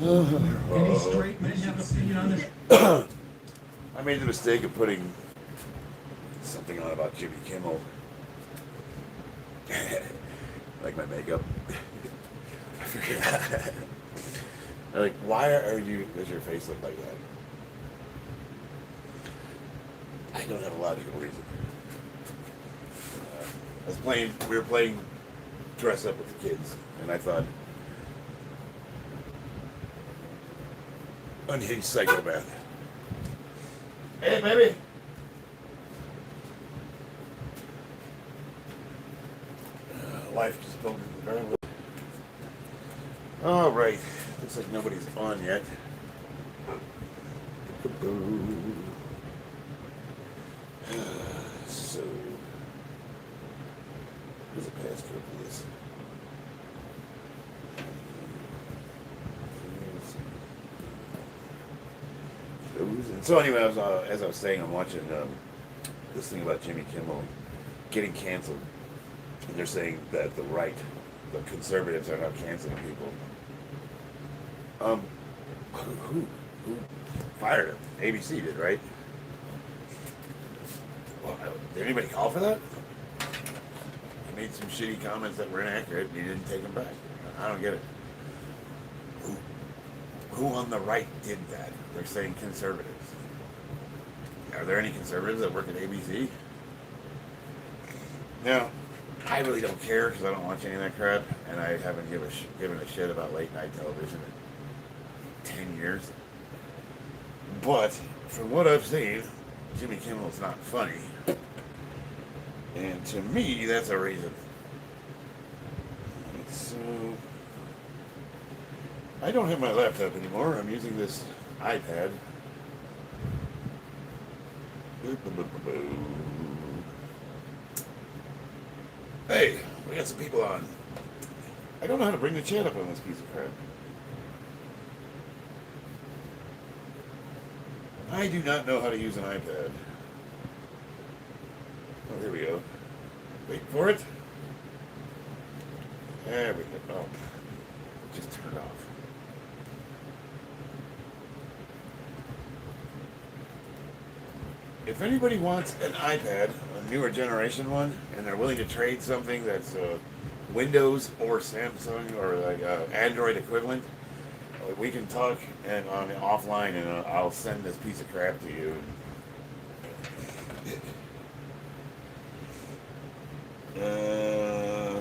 Any straight men have an opinion on this? I made the mistake of putting something on about Jimmy Kimmel. Like my makeup. I forget. Like, why does your face look like that? I don't have a logical reason. We were playing dress up with the kids, and I thought, unhinged psychopath. Hey, baby. Life just pulled me the barrel. All right. Looks like nobody's on yet. So, where's the passcode for this? So anyway, as I was saying, I'm watching this thing about Jimmy Kimmel getting canceled. And they're saying that the right, the conservatives, are now canceling people. Who fired him? ABC did, right? Well, did anybody call for that? He made some shitty comments that were inaccurate, and he didn't take them back. I don't get it. Who on the right did that? They're saying conservatives. Are there any conservatives that work at ABC? No. I really don't care because I don't watch any of that crap, and I haven't given a shit about late night television in 10 years. But from what I've seen, Jimmy Kimmel's not funny, and to me, that's a reason. So I don't have my laptop anymore. I'm using this iPad. Hey, we got some people on. I don't know how to bring the chat up on this piece of crap. I do not know how to use an iPad. Oh, there we go. Wait for it. There we go. Oh, just turned off. If anybody wants an iPad, a newer generation one, and they're willing to trade something that's Windows or Samsung or like Android equivalent, we can talk and on offline, and I'll send this piece of crap to you.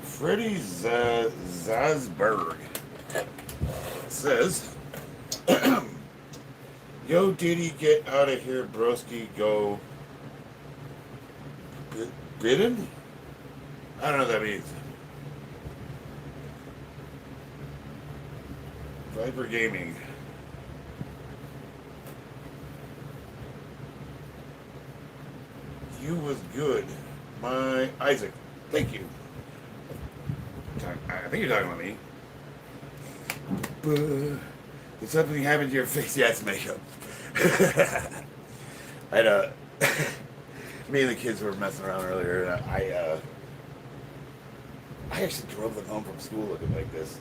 Freddie Zazberg says, "Yo, Diddy, get out of here, broski. Go bidden? I don't know what that means. Viper Gaming. You was good, my Isaac. Thank you. I think you're talking about me. Did something happen to your face? Yeah, it's makeup. I had me and the kids were messing around earlier, and I actually drove them home from school looking like this.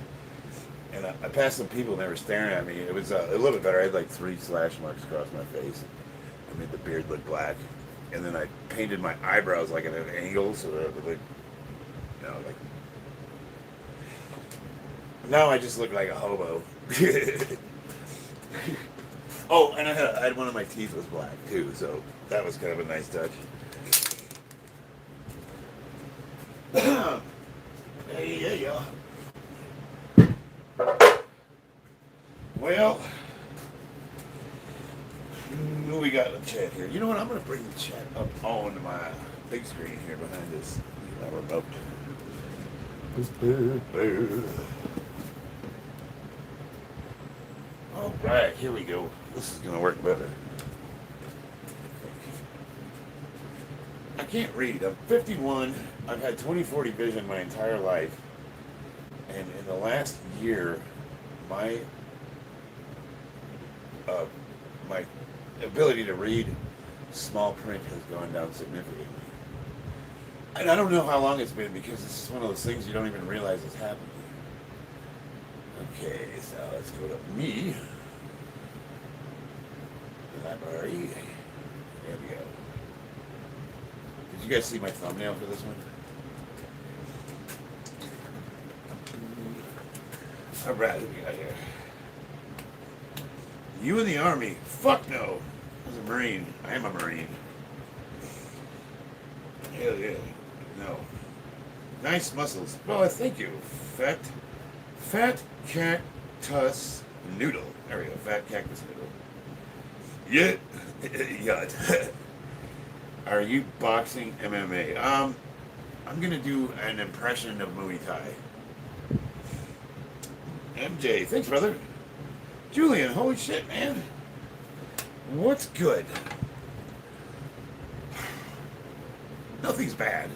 And I passed some people and they were staring at me. It was a little bit better. I had like 3 slash marks across my face. I made the beard look black. And then I painted my eyebrows like at an angle so that it would look, like. Now I just look like a hobo. Oh, and I had one of my teeth was black too, so that was kind of a nice touch. Yeah. Well, who we got in the chat here? You know what? I'm going to bring the chat up onto my big screen here behind this remote. All right, here we go. This is going to work better. I can't read. I'm 51. I've had 20/40 vision my entire life. And in the last year, my ability to read small print has gone down significantly. And I don't know how long it's been because this is one of those things you don't even realize is happening. Okay, so let's go to me. Library. There we go. Did you guys see my thumbnail for this one? Alright, what we got here? You in the Army? Fuck no. I was a Marine. I am a Marine. Hell yeah. No. Nice muscles. Well, thank you. Fat cactus noodle. There we go. Fat cactus noodle. Yeah. Yut. Are you boxing MMA? I'm gonna do an impression of Muay Thai. MJ, thanks, brother. Julian, holy shit, man. What's good? Nothing's bad.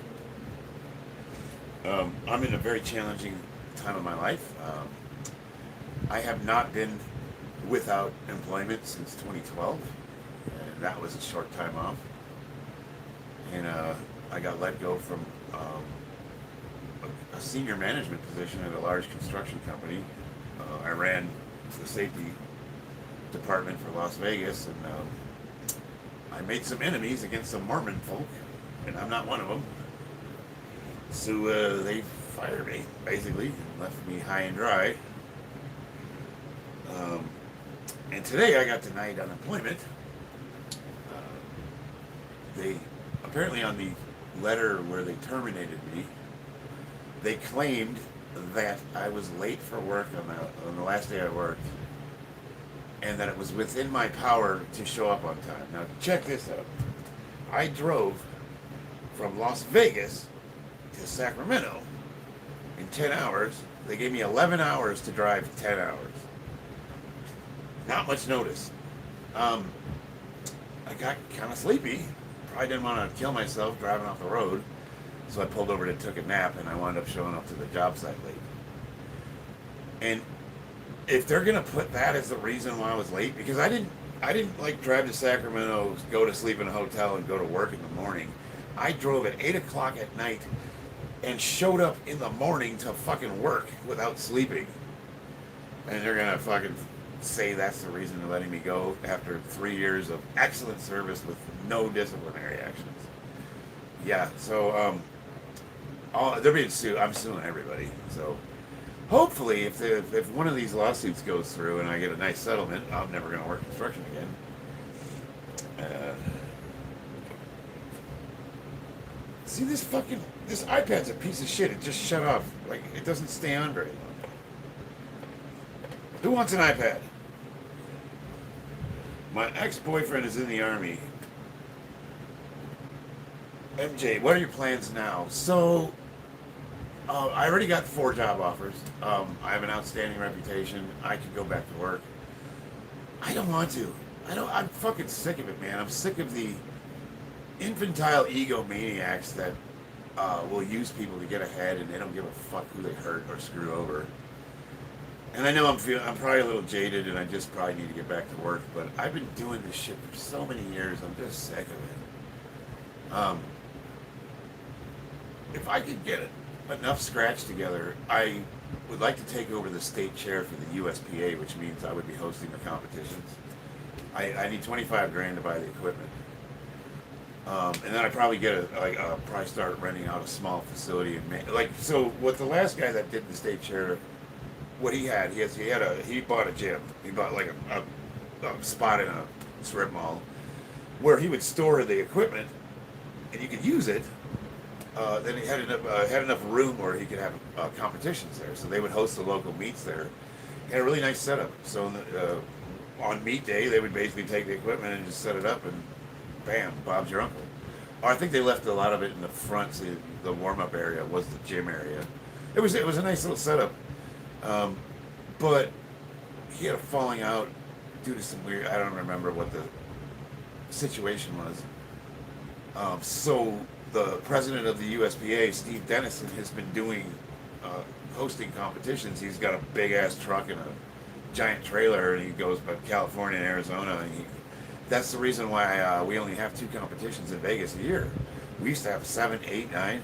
I'm in a very challenging time of my life. I have not been without employment since 2012, and that was a short time off. And I got let go from a senior management position at a large construction company. I ran the safety department for Las Vegas, and I made some enemies against some Mormon folk, and I'm not one of them. So they fired me, basically, and left me high and dry. And today I got denied unemployment. They apparently, on the letter where they terminated me, they claimed that I was late for work on the last day I worked, and that it was within my power to show up on time. Now check this out. I drove from Las Vegas to Sacramento in 10 hours. They gave me 11 hours to drive 10 hours. Not much notice. I got kind of sleepy. Probably didn't want to kill myself driving off the road. So I pulled over and took a nap, and I wound up showing up to the job site late. And if they're gonna put that as the reason why I was late, because I didn't like drive to Sacramento, go to sleep in a hotel, and go to work in the morning. I drove at 8 o'clock at night and showed up in the morning to fucking work without sleeping. And they're gonna fucking say that's the reason they're letting me go after 3 years of excellent service with no disciplinary actions. Yeah, so they're being sued. I'm suing everybody. So hopefully, if one of these lawsuits goes through and I get a nice settlement, I'm never going to work construction again. See, this iPad's a piece of shit. It just shut off. Like, it doesn't stay on very long. Who wants an iPad? My ex-boyfriend is in the Army. MJ, what are your plans now? So, I already got 4 job offers. I have an outstanding reputation. I could go back to work. I don't want to. I'm fucking sick of it, man. I'm sick of the infantile egomaniacs that will use people to get ahead, and they don't give a fuck who they hurt or screw over. And I know I'm probably a little jaded, and I just probably need to get back to work. But I've been doing this shit for so many years. I'm just sick of it. If I could get enough scratch together, I would like to take over the state chair for the USPA, which means I would be hosting the competitions. I need 25 grand to buy the equipment. And then I probably probably start renting out a small facility so what the last guy that did the state chair, what he bought a gym. He bought like a spot in a strip mall where he would store the equipment and you could use it. Then he had enough room where he could have competitions there, so they would host the local meets there. He had a really nice setup. So on meet day, they would basically take the equipment and just set it up, and bam, Bob's your uncle. Or I think they left a lot of it in the front, so the warm-up area was the gym area. It was a nice little setup, but he had a falling out due to some weird. I don't remember what the situation was. So the president of the USPA, Steve Dennison, has been doing hosting competitions. He's got a big ass truck and a giant trailer, and he goes by California and Arizona. And that's the reason why we only have 2 competitions in Vegas a year. We used to have 7, 8, 9.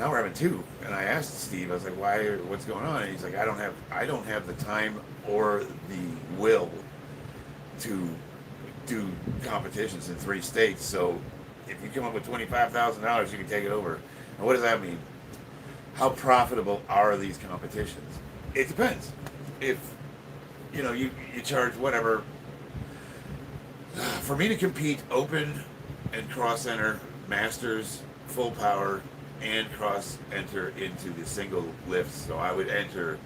Now we're having two. And I asked Steve, I was like, why, what's going on? And he's like, I don't have the time or the will to do competitions in 3 states. So if you come up with $25,000, you can take it over. And what does that mean? How profitable are these competitions? It depends. If you charge whatever. For me to compete open and cross enter masters, full power, and cross enter into the single lifts. So I would enter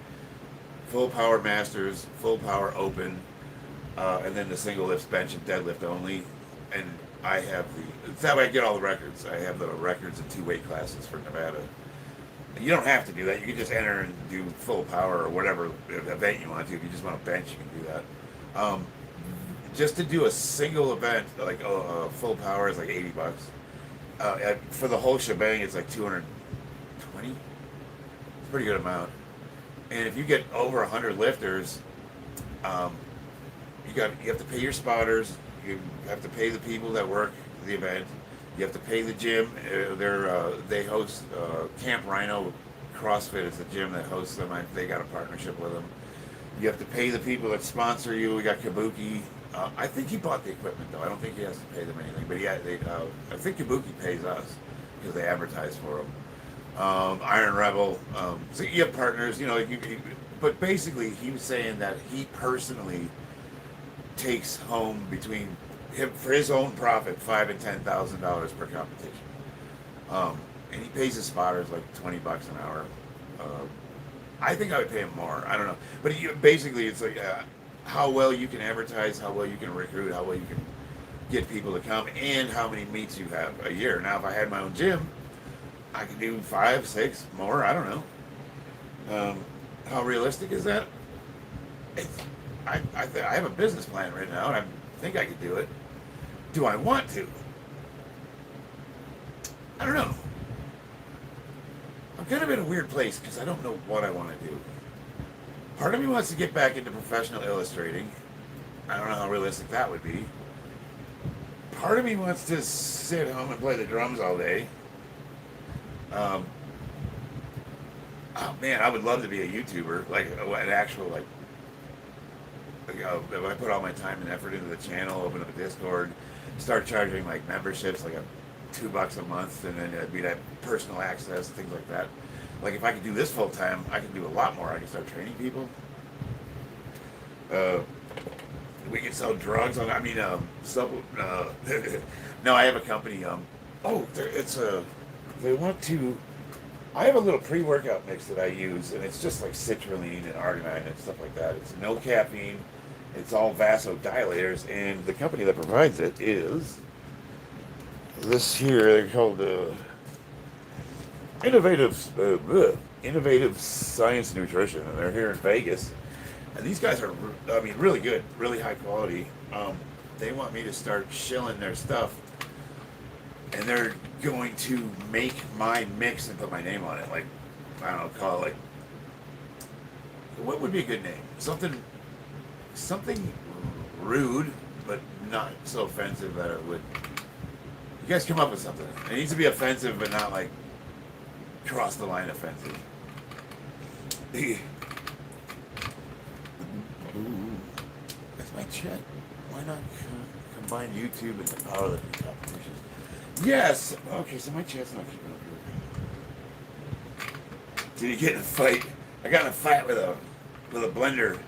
full power masters, full power open, and then the single lifts, bench and deadlift only. And I have it's that way I get all the records. I have the records in 2 weight classes for Nevada. You don't have to do that. You can just enter and do full power or whatever event you want to. If you just want to bench, you can do that. Just to do a single event, like full power, is like $80. For the whole shebang, it's like 220. It's a pretty good amount. And if you get over 100 lifters, you have to pay your spotters. You have to pay the people that work the event. You have to pay the gym. They host Camp Rhino CrossFit is the gym that hosts them. They got a partnership with them. You have to pay the people that sponsor you. We got Kabuki. I think he bought the equipment though. I don't think he has to pay them anything. But yeah, I think Kabuki pays us because they advertise for him. Iron Rebel. So you have partners. But basically, he was saying that he personally takes home between him for his own profit $5,000 and $10,000 per competition, and he pays his spotters like $20 an hour. I think I would pay him more. I don't know, but basically it's like how well you can advertise, how well you can recruit, how well you can get people to come, and how many meets you have a year. Now, if I had my own gym, I could do 5, 6 more. I don't know. How realistic is that? I have a business plan right now, and I think I could do it. Do I want to? I don't know. I'm kind of in a weird place because I don't know what I want to do. Part of me wants to get back into professional illustrating. I don't know how realistic that would be. Part of me wants to sit home and play the drums all day. Oh man, I would love to be a YouTuber, like an actual if I put all my time and effort into the channel, open up a Discord, start charging like memberships, like $2 a month, and then it'd be that personal access, things like that. Like if I could do this full time, I could do a lot more. I could start training people. We could sell drugs on. No, I have a company. They want to. I have a little pre-workout mix that I use, and it's just like citrulline and arginine and stuff like that. It's no caffeine. It's all vasodilators, and the company that provides it is this here. They're called Innovative Science Nutrition, and they're here in Vegas. And these guys are, really good, really high quality. They want me to start shilling their stuff, and they're going to make my mix and put my name on it. Like, I don't know, call it what would be a good name? Something rude, but not so offensive that it would. You guys come up with something. It needs to be offensive, but not like cross the line offensive. That's my chat. Why not combine YouTube and the powerlifting competition? Yes. Okay, so my chat's not keeping up here. Did you get in a fight? I got in a fight with a blender.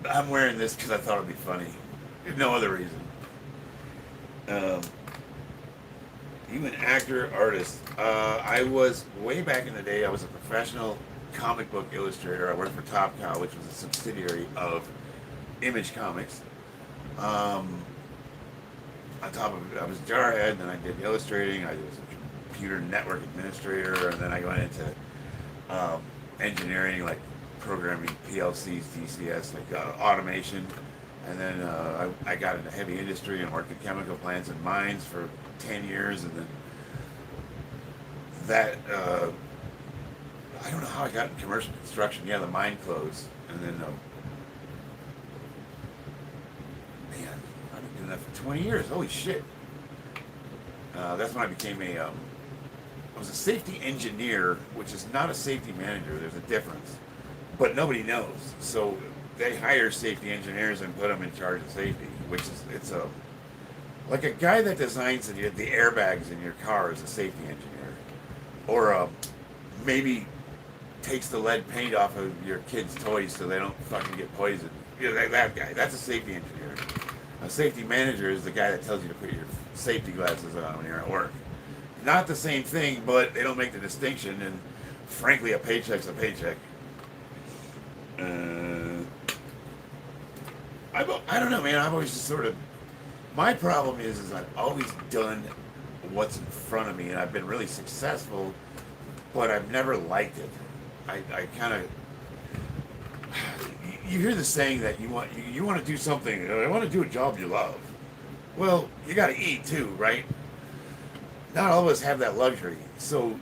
I'm wearing this because I thought it'd be funny. No other reason. You an actor, artist? I was way back in the day. I was a professional comic book illustrator. I worked for Top Cow, which was a subsidiary of Image Comics. On top of it, I was Jarhead, and then I did illustrating. I was a computer network administrator, and then I went into engineering, like programming PLCs, DCS, like automation. And then I got into heavy industry and worked in chemical plants and mines for 10 years. And then that, I don't know how I got in commercial construction. Yeah, the mine closed. And then, man, I've been doing that for 20 years. Holy shit. That's when I became I was a safety engineer, which is not a safety manager. There's a difference, but nobody knows. So they hire safety engineers and put them in charge of safety, which is it's a like a guy that designs the airbags in your car is a safety engineer, or maybe takes the lead paint off of your kids' toys so they don't fucking get poisoned. You know, that guy. That's a safety engineer. A safety manager is the guy that tells you to put your safety glasses on when you're at work. Not the same thing, but they don't make the distinction. And frankly, a paycheck's a paycheck. I don't know, man. I've always just sort of. My problem is I've always done what's in front of me, and I've been really successful, but I've never liked it. I kind of. You hear the saying that you want to do something. I want to do a job you love. Well, you got to eat too, right? Not all of us have that luxury. So,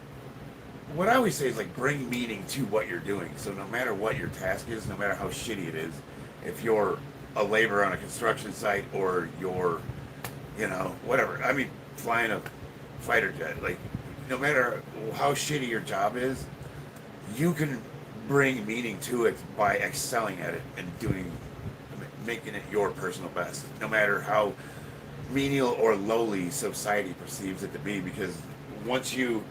what I always say is like bring meaning to what you're doing. So no matter what your task is, no matter how shitty it is, if you're a laborer on a construction site or you're, whatever. I mean, flying a fighter jet. Like, no matter how shitty your job is, you can bring meaning to it by excelling at it and making it your personal best, no matter how menial or lowly society perceives it to be, because once you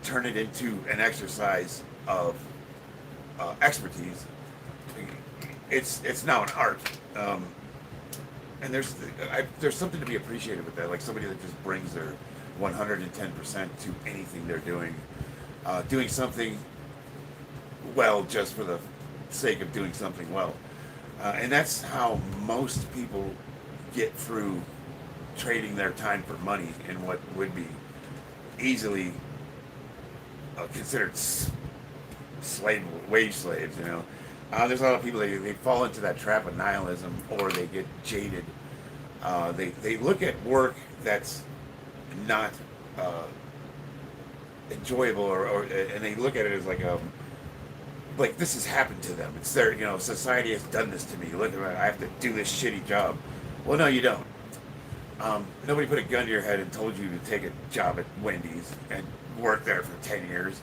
turn it into an exercise of expertise, it's now an art, and there's something to be appreciated with that, like somebody that just brings their 110% to anything they're doing something well just for the sake of doing something well. And that's how most people get through trading their time for money in what would be easily considered wage slaves, There's a lot of people, they fall into that trap of nihilism, or they get jaded. They look at work that's not enjoyable, and they look at it as like this has happened to them. It's their, society has done this to me. Look at it, I have to do this shitty job. Well, no, you don't. Nobody put a gun to your head and told you to take a job at Wendy's and work there for 10 years.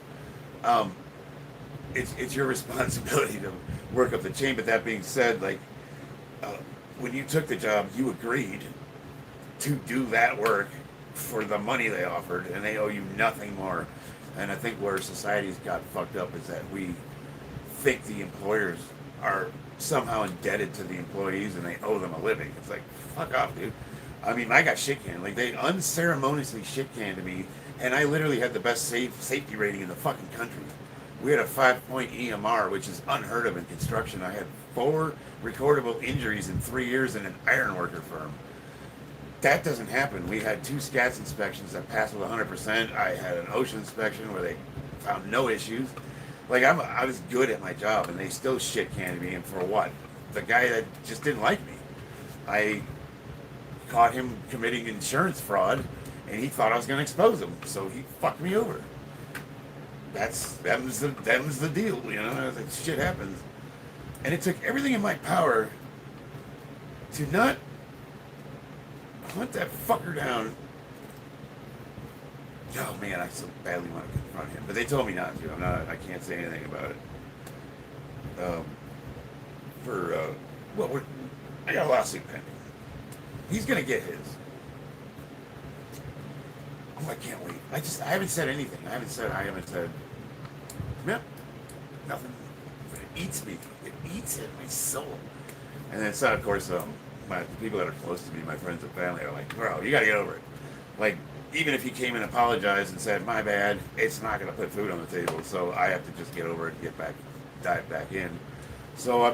It's your responsibility to work up the chain. But that being said, when you took the job, you agreed to do that work for the money they offered, and they owe you nothing more. And I think where society's got fucked up is that we think the employers are somehow indebted to the employees and they owe them a living. It's like, fuck off, dude. I mean, I got shit canned. Like, they unceremoniously shit canned to me, and I literally had the best safety rating in the fucking country. We had a 5-point EMR, which is unheard of in construction. I had 4 recordable injuries in 3 years in an ironworker firm. That doesn't happen. We had 2 SCATS inspections that passed with 100%. I had an OSHA inspection where they found no issues. Like, I was good at my job, and they still shit canned me. And for what? The guy that just didn't like me. I caught him committing insurance fraud, and he thought I was going to expose him, so he fucked me over. Them's the deal, Like, shit happens. And it took everything in my power to not hunt that fucker down. Oh man, I so badly want to confront him, but they told me not to. I can't say anything about it. I got a lawsuit pending. He's gonna get his. Oh, I can't wait. I haven't said anything. I haven't said, yep, nothing. But it eats me. It eats at my soul. And then, so of course, the people that are close to me, my friends and family, are like, bro, you gotta get over it. Like, even if he came and apologized and said, my bad, it's not gonna put food on the table. So I have to just get over it and dive back in. So I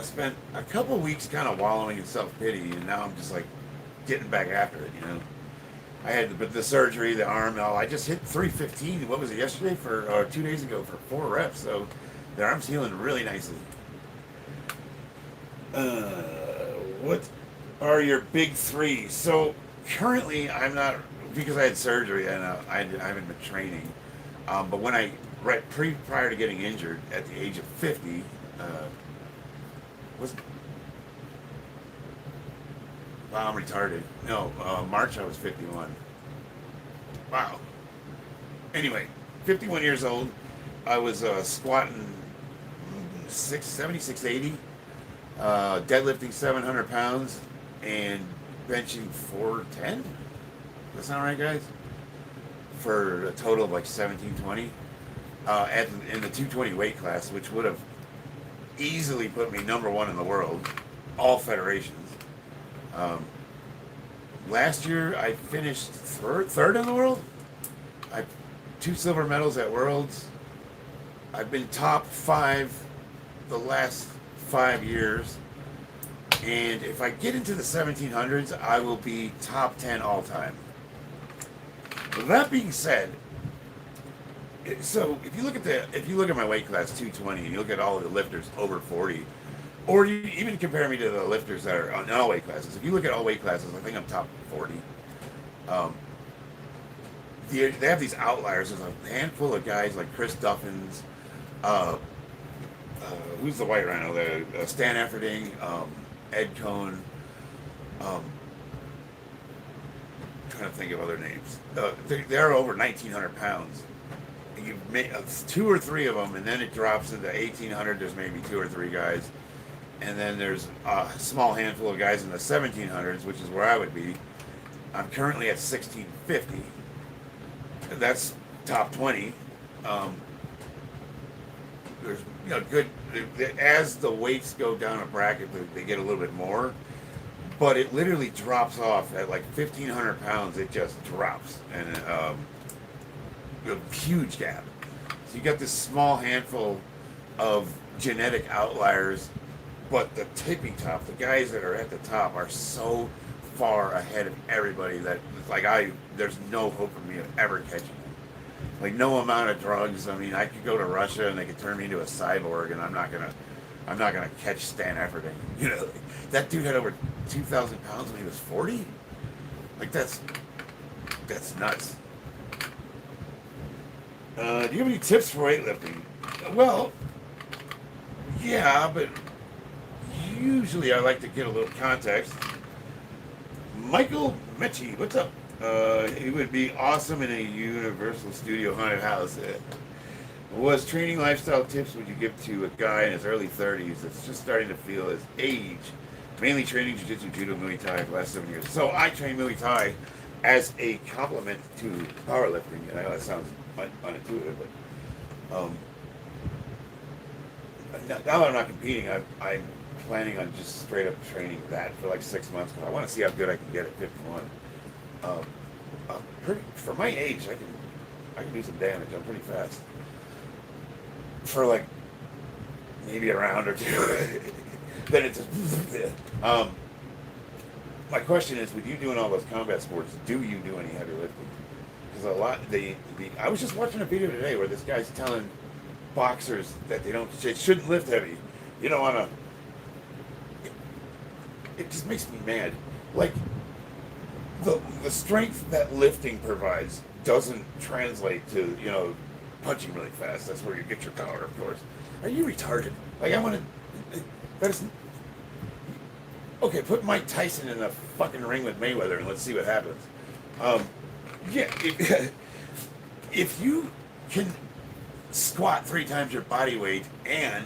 spent a couple weeks kind of wallowing in self-pity, and now I'm just like getting back after it, I had the surgery, the arm, I just hit 315, what was it, yesterday, or 2 days ago, for 4 reps, so the arm's healing really nicely. What are your big 3? So currently I'm not, because I had surgery and I haven't been training, but when prior to getting injured at the age of 50, I'm retarded. No, March I was 51. Wow. Anyway, 51 years old. I was squatting 670, 680, deadlifting 700 pounds, and benching 410. Does that sound right, guys? For a total of like 1720 in the 220 weight class, which would have easily put me number one in the world, all federations. Last year I finished third in the world. I 2 silver medals at Worlds. I've been top 5 the last 5 years, and if I get into the 1700s, I will be top 10 all time. With that being said, so if you look at my weight class 220, and you look at all of the lifters over 40, or you even compare me to the lifters that are on all weight classes. If you look at all weight classes, I think I'm top 40. They have these outliers. There's a handful of guys like Chris Duffins, who's the white rhino there? Stan Efferding, Ed Cohn. Trying to think of other names. They're over 1,900 pounds. You make 2 or 3 of them, and then it drops into 1,800. There's maybe 2 or 3 guys, and then there's a small handful of guys in the 1,700s, which is where I would be. I'm currently at 1,650. That's top 20. There's good as the weights go down a bracket, they get a little bit more, but it literally drops off at like 1,500 pounds. It just drops, and a huge gap. So you got this small handful of genetic outliers, but the tipping top, the guys that are at the top, are so far ahead of everybody that it's like there's no hope for me of ever catching them. Like, no amount of drugs. I mean, I could go to Russia and they could turn me into a cyborg, and I'm not gonna catch Stan Efferding. Like, that dude had over 2,000 pounds when he was 40. Like, that's nuts. Do you have any tips for weightlifting? Well, yeah, but usually I like to get a little context. Michael Mechie, what's up? It would be awesome in a Universal Studio haunted house. What training lifestyle tips would you give to a guy in his early 30s that's just starting to feel his age? Mainly training jiu-jitsu, judo, Muay Thai for the last 7 years. So I train Muay Thai as a complement to powerlifting. And I know that sounds unintuitive, but now that I'm not competing, I'm planning on just straight up training that for like 6 months, because I want to see how good I can get at 51. For my age, I can do some damage. I'm pretty fast. For like maybe a round or two, then it's just, my question is, with you doing all those combat sports, do you do any heavy lifting? Because I was just watching a video today where this guy's telling boxers that they shouldn't lift heavy. You don't want to. It just makes me mad. Like, the strength that lifting provides doesn't translate to punching really fast. That's where you get your power, of course. Are you retarded? Like, I want to. That's okay. Put Mike Tyson in the fucking ring with Mayweather and let's see what happens. Yeah, if you can squat 3 times your body weight and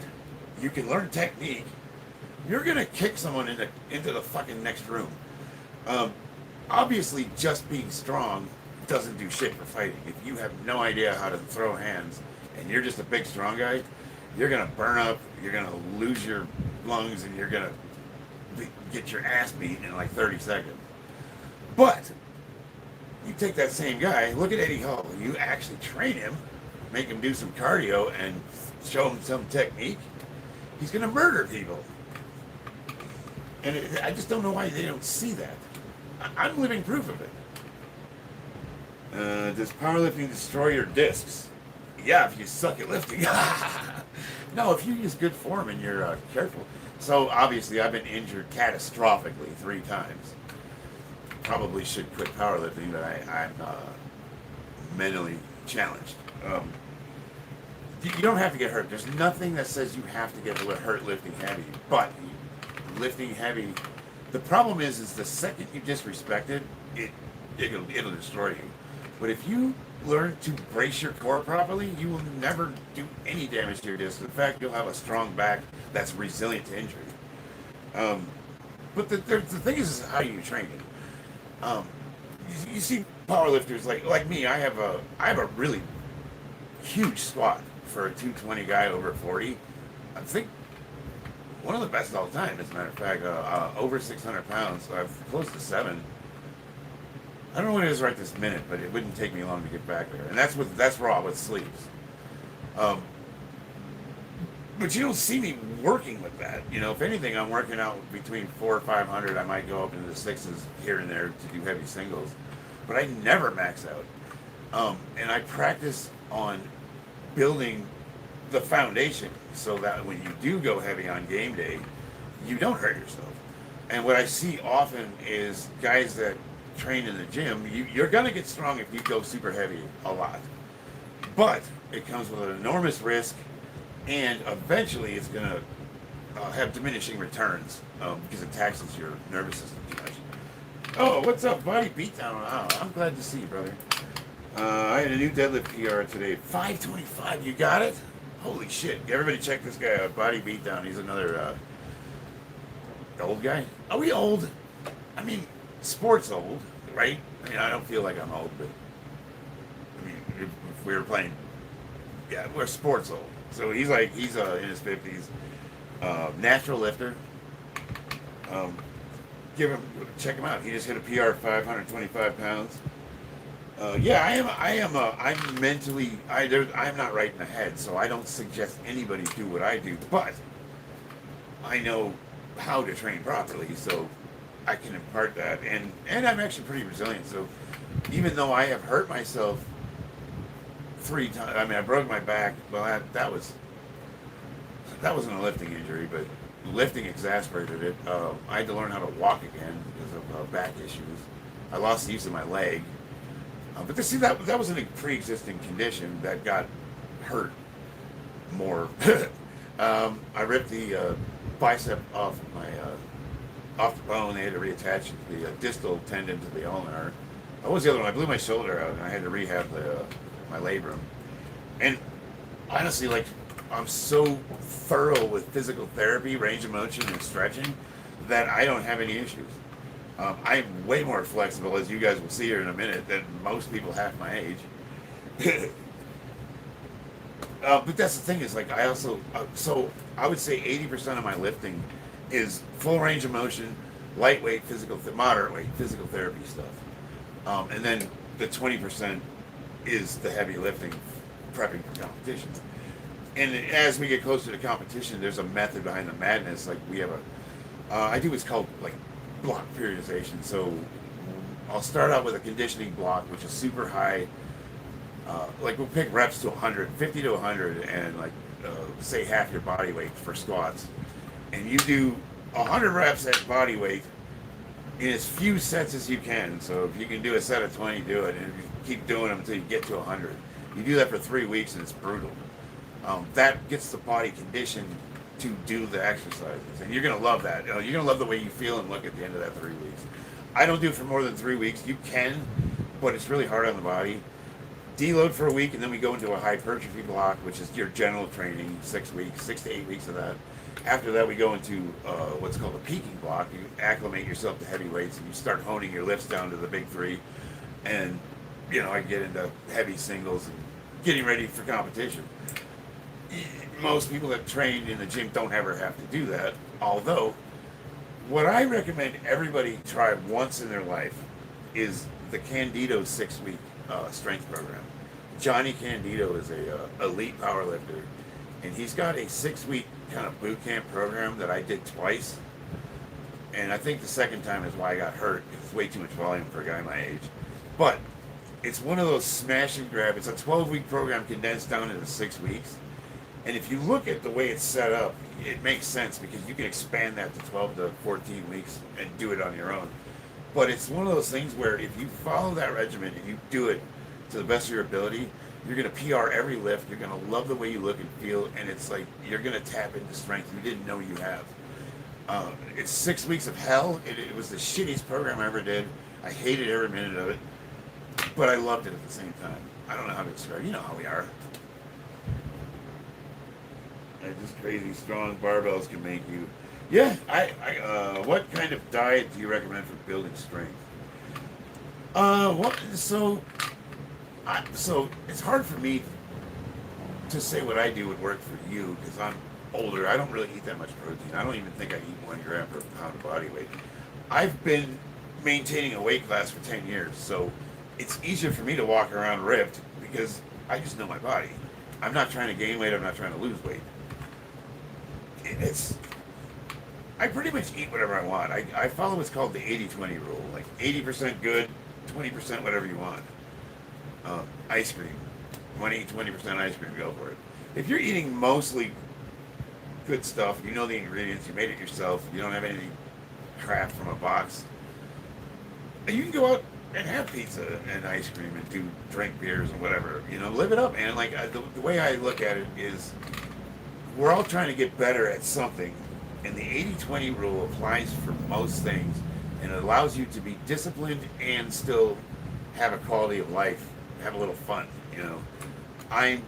you can learn technique, you're gonna kick someone into the fucking next room. Obviously, just being strong doesn't do shit for fighting. If you have no idea how to throw hands and you're just a big strong guy, you're gonna burn up, you're gonna lose your lungs, and you're gonna get your ass beaten in like 30 seconds. But you take that same guy, look at Eddie Hall, you actually train him, make him do some cardio and show him some technique, he's gonna murder people. And I just don't know why they don't see that. I'm living proof of it. Does powerlifting destroy your discs? Yeah, if you suck at lifting. No, if you use good form and you're careful. So obviously I've been injured catastrophically 3 times. Probably should quit powerlifting, but I'm mentally challenged. You don't have to get hurt. There's nothing that says you have to get hurt lifting heavy. But lifting heavy, the problem is the second you disrespect it, it'll destroy you. But if you learn to brace your core properly, you will never do any damage to your disc. In fact, you'll have a strong back that's resilient to injury. Um, but the thing is how you train it. You see powerlifters like me. I have a really huge squat for a 220 guy over 40. I think one of the best of all time, as a matter of fact. Over 600 pounds. So I've close to 7. I don't know what it is right this minute, but it wouldn't take me long to get back there. And that's raw with sleeves. But you don't see me working with that. You know, if anything, I'm working out between 400 or 500. I might go up into the 6s here and there to do heavy singles, but I never max out. And I practice on building the foundation so that when you do go heavy on game day, you don't hurt yourself. And what I see often is guys that train in the gym, you're going to get strong if you go super heavy a lot. But it comes with an enormous risk, and eventually it's going to have diminishing returns because it taxes your nervous system too much. Oh, what's up, buddy? Beatdown. Oh, I'm glad to see you, brother. I had a new deadlift PR today. 525. You got it? Holy shit. Everybody check this guy out. Body Beatdown. He's another old guy. Are we old? I mean, sports old, right? I mean, I don't feel like I'm old, but I mean, if we were playing, yeah, we're sports old. So he's in his 50s. Natural lifter. Check him out. He just hit a PR of 525 pounds. I'm mentally, I'm not right in the head, so I don't suggest anybody do what I do, but I know how to train properly, so I can impart that, and I'm actually pretty resilient, so even though I have hurt myself 3 times, I mean, I broke my back, well, that wasn't a lifting injury, but lifting exacerbated it. I had to learn how to walk again because of back issues. I lost the use of my leg. But that was a pre-existing condition that got hurt more. I ripped the bicep off the bone. They had to reattach the distal tendon to the ulnar. What was the other one? I blew my shoulder out, and I had to rehab my labrum. And honestly, like, I'm so thorough with physical therapy, range of motion, and stretching that I don't have any issues. I'm way more flexible, as you guys will see here in a minute, than most people half my age. But that's the thing is, like, I also, so I would say 80% of my lifting is full range of motion, lightweight, moderate weight physical therapy stuff. And then the 20% is the heavy lifting, prepping for competitions. And as we get closer to competition, there's a method behind the madness. Like, we have I do what's called, like, block periodization. So I'll start out with a conditioning block, which is super high. Like, we'll pick reps to 100, 50 to 100, and like say half your body weight for squats. And you do 100 reps at body weight in as few sets as you can. So if you can do a set of 20, do it, and you keep doing them until you get to 100. You do that for 3 weeks, and it's brutal. That gets the body conditioned to do the exercises, and you're gonna love that. You're gonna love the way you feel and look at the end of that 3 weeks. I don't do it for more than 3 weeks. You can, but it's really hard on the body. Deload for a week, and then we go into a hypertrophy block, which is your general training, 6 weeks, 6 to 8 weeks of that. After that, we go into what's called a peaking block. You acclimate yourself to heavy weights, and you start honing your lifts down to the big 3. And I get into heavy singles and getting ready for competition. Most people that train in the gym don't ever have to do that. Although, what I recommend everybody try once in their life is the Candido 6-week strength program. Johnny Candido is a elite powerlifter, and he's got a 6-week kind of boot camp program that I did twice. And I think the second time is why I got hurt. It's way too much volume for a guy my age. But it's one of those smash and grab. It's a 12-week program condensed down into 6 weeks. And if you look at the way it's set up, it makes sense because you can expand that to 12 to 14 weeks and do it on your own. But it's one of those things where if you follow that regimen and you do it to the best of your ability, you're going to PR every lift. You're going to love the way you look and feel, and it's like you're going to tap into strength you didn't know you have. It's 6 weeks of hell. It was the shittiest program I ever did. I hated every minute of it. but I loved it at the same time. I don't know how to describe. You know how we are. Just crazy strong barbells can make you. Yeah, what kind of diet do you recommend for building strength? What? So it's hard for me to say what I do would work for you because I'm older. I don't really eat that much protein. I don't even think I eat 1 gram per pound of body weight. I've been maintaining a weight class for 10 years, so it's easier for me to walk around ripped because I just know my body. I'm not trying to gain weight. I'm not trying to lose weight. I pretty much eat whatever I want. I follow what's called the 80-20 rule, like 80% good, 20% whatever you want. Ice cream. You want to eat 20% ice cream, go for it. If you're eating mostly good stuff, you know the ingredients, you made it yourself, you don't have any crap from a box, you can go out and have pizza and ice cream and drink beers and whatever. Live it up, man. Like the way I look at it is we're all trying to get better at something, and the 80-20 rule applies for most things, and it allows you to be disciplined and still have a quality of life, have a little fun. I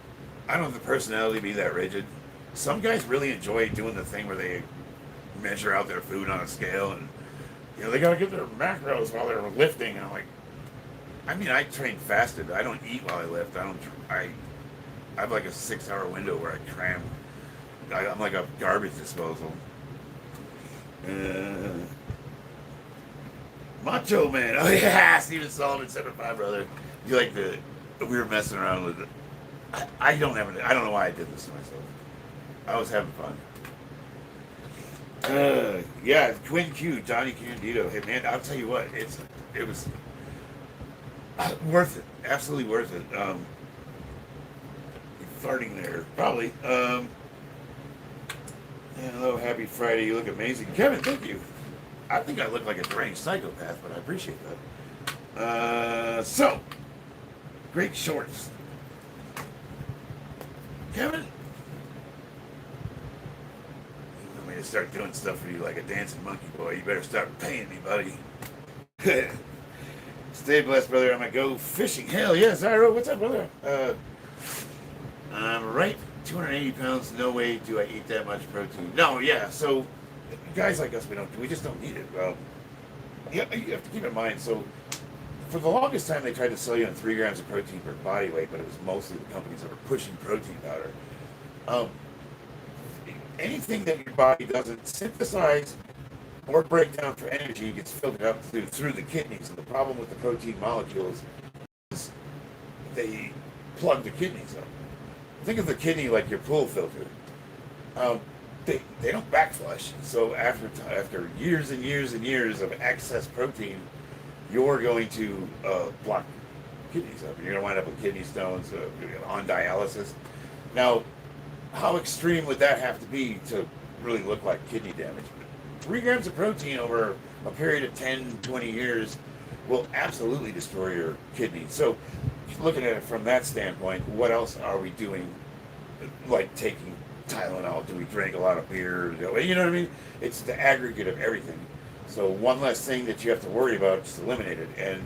don't have the personality to be that rigid. Some guys really enjoy doing the thing where they measure out their food on a scale, and they gotta get their macros while they're lifting. And I'm like, I train fasted. I don't eat while I lift. I have like a 6-hour window where I cram. I'm like a garbage disposal. Macho Man. Oh yeah, Steven Solomon, 7'5", brother. You like we were messing around with it. I don't know why I did this to myself. I was having fun. Yeah, Quinn Q, Johnny Candido. Hey man, I'll tell you what, it was worth it. Absolutely worth it. Farting there, probably. Hello, happy Friday. You look amazing. Kevin, thank you. I think I look like a deranged psychopath, but I appreciate that. So, great shorts. Kevin, you want me to start doing stuff for you like a dancing monkey boy? You better start paying me, buddy. Stay blessed, brother. I'm going to go fishing. Hell yeah, Zyro. What's up, brother? I'm right. 280 pounds, no way do I eat that much protein. No, yeah, so guys like us, we just don't need it. Yeah, you have to keep in mind, so for the longest time they tried to sell you on 3 grams of protein per body weight, but it was mostly the companies that were pushing protein powder. Anything that your body doesn't synthesize or break down for energy gets filtered up through the kidneys, and the problem with the protein molecules is they plug the kidneys up. Think of the kidney like your pool filter. They don't backflush. So after years and years and years of excess protein, you're going to block kidneys up. You're going to wind up with kidney stones, on dialysis. Now, how extreme would that have to be to really look like kidney damage? 3 grams of protein over a period of 10, 20 years will absolutely destroy your kidney. So looking at it from that standpoint, what else are we doing? Like taking Tylenol? Do we drink a lot of beer? You know what I mean? It's the aggregate of everything. So one less thing that you have to worry about, just eliminated. And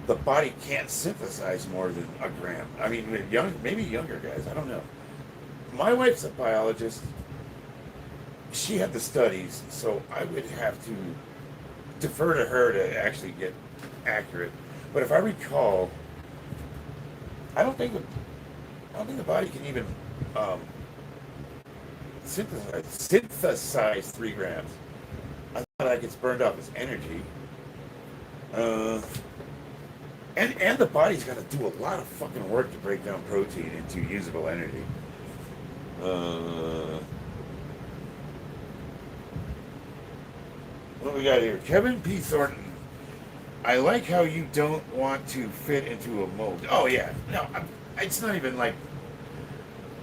the body can't synthesize more than a gram. I mean, maybe younger guys, I don't know. My wife's a biologist. She had the studies, so I would have to defer to her to actually get accurate. But if I recall, I don't think the body can even synthesize 3 grams. I thought that gets burned off as energy. And the body's got to do a lot of fucking work to break down protein into usable energy. What we got here? Kevin P. Thornton. I like how you don't want to fit into a mold. Oh yeah, no, it's not even like,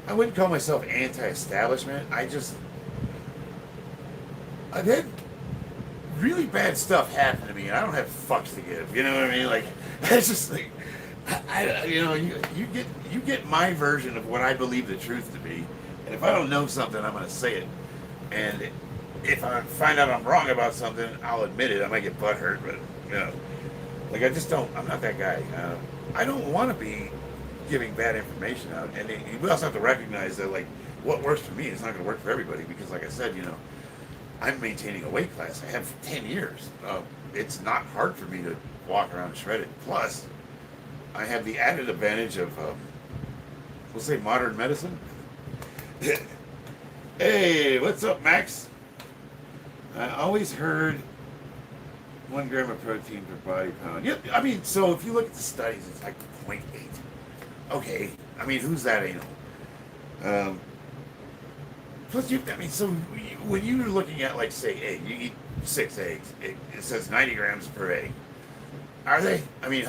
I wouldn't call myself anti-establishment. I've had really bad stuff happen to me, and I don't have fucks to give. You know what I mean? Like, it's just like, you get my version of what I believe the truth to be, and if I don't know something, I'm gonna say it. And if I find out I'm wrong about something, I'll admit it. I might get butthurt, but Like I just don't. I'm not that guy. I don't want to be giving bad information out, and you also have to recognize that like what works for me is not going to work for everybody because, like I said, I'm maintaining a weight class. I have for 10 years. It's not hard for me to walk around shredded. Plus, I have the added advantage of, we'll say, modern medicine. Hey, what's up, Max? I always heard 1 gram of protein per body pound. Yeah, I mean, so if you look at the studies, it's like 0.8. Okay, I mean, who's that anal? Um, Plus, so when you're looking at, like, say, egg, you eat 6 eggs. It says 90 grams per egg. Are they? I mean,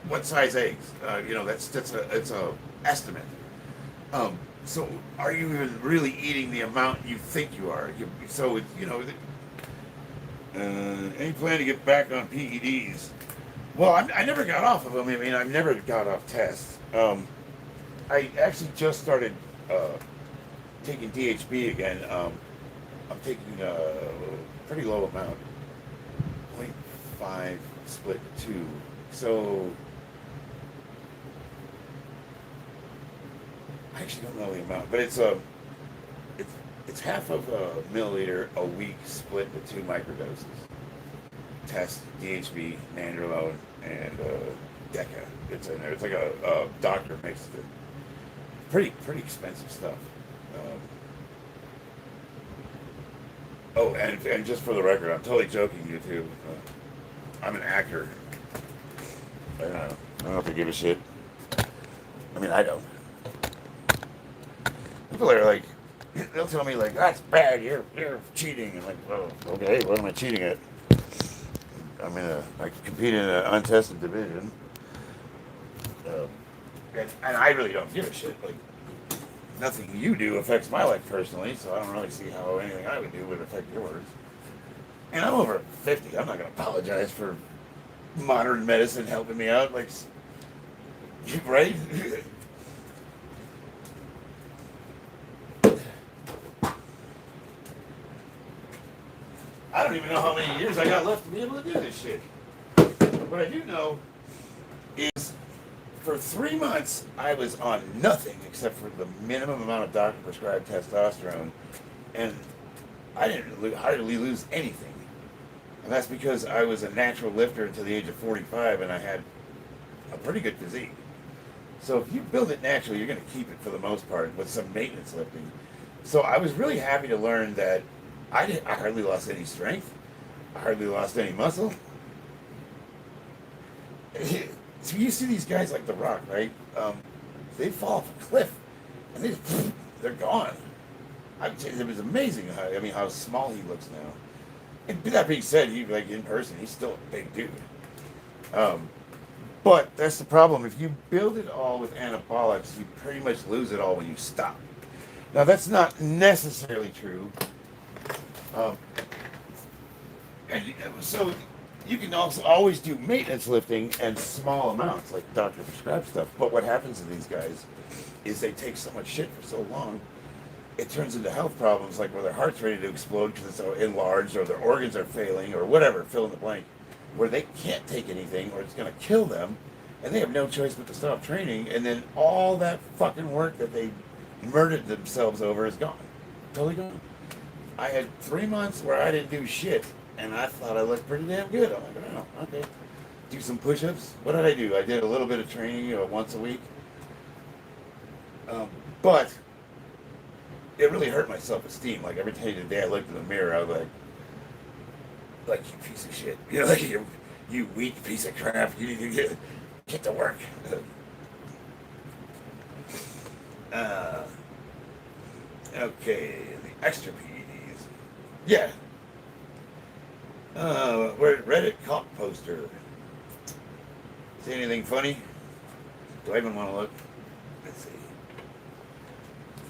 what size eggs? It's a estimate. So are you even really eating the amount you think you are? Any plan to get back on PEDs? Well, I never got off of them. I mean, I've never got off tests. I actually just started taking DHB again. I'm taking a pretty low amount, 0.5 split 2. So I actually don't know the amount, but it's half of a milliliter a week split with 2 microdoses. Test DHB, nandrolone, and Deca. It's in there. It's like a doctor mixed it. Pretty expensive stuff. And just for the record, I'm totally joking, YouTube. I'm an actor. I don't know if I give a shit. I mean, I don't. People are like, they'll tell me like, that's bad. You're cheating. And like, well, okay, what am I cheating at? I compete in an untested division, and I really don't give a shit. Like, nothing you do affects my life personally, so I don't really see how anything I would do would affect yours. And I'm over 50. I'm not going to apologize for modern medicine helping me out. Like, right? I don't even know how many years I got left to be able to do this shit. What I do know is for 3 months, I was on nothing except for the minimum amount of doctor-prescribed testosterone, and I didn't hardly lose anything. And that's because I was a natural lifter until the age of 45, and I had a pretty good physique. So if you build it naturally, you're going to keep it for the most part with some maintenance lifting. So I was really happy to learn that I hardly lost any strength. I hardly lost any muscle. So you see these guys like The Rock, right? They fall off a cliff, and they're gone. It was amazing how small he looks now. And that being said, like in person, he's still a big dude. But that's the problem. If you build it all with anabolics, you pretty much lose it all when you stop. Now that's not necessarily true. And so you can also always do maintenance lifting and small amounts, like doctor prescribed stuff. But what happens to these guys is they take so much shit for so long, it turns into health problems, like where their heart's ready to explode because it's so enlarged, or their organs are failing, or whatever, fill in the blank, where they can't take anything, or it's going to kill them, and they have no choice but to stop training, and then all that fucking work that they murdered themselves over is gone. Totally gone. I had 3 months where I didn't do shit, and I thought I looked pretty damn good. I'm like, oh, okay. Do some push-ups. What did I do? I did a little bit of training once a week. But it really hurt my self-esteem. Like, every day I looked in the mirror, I was like, you piece of shit. Like, you weak piece of crap. You need to get to work. Okay, the extra PEDs. Yeah. We're at Reddit cock poster. See anything funny? Do I even want to look? Let's see.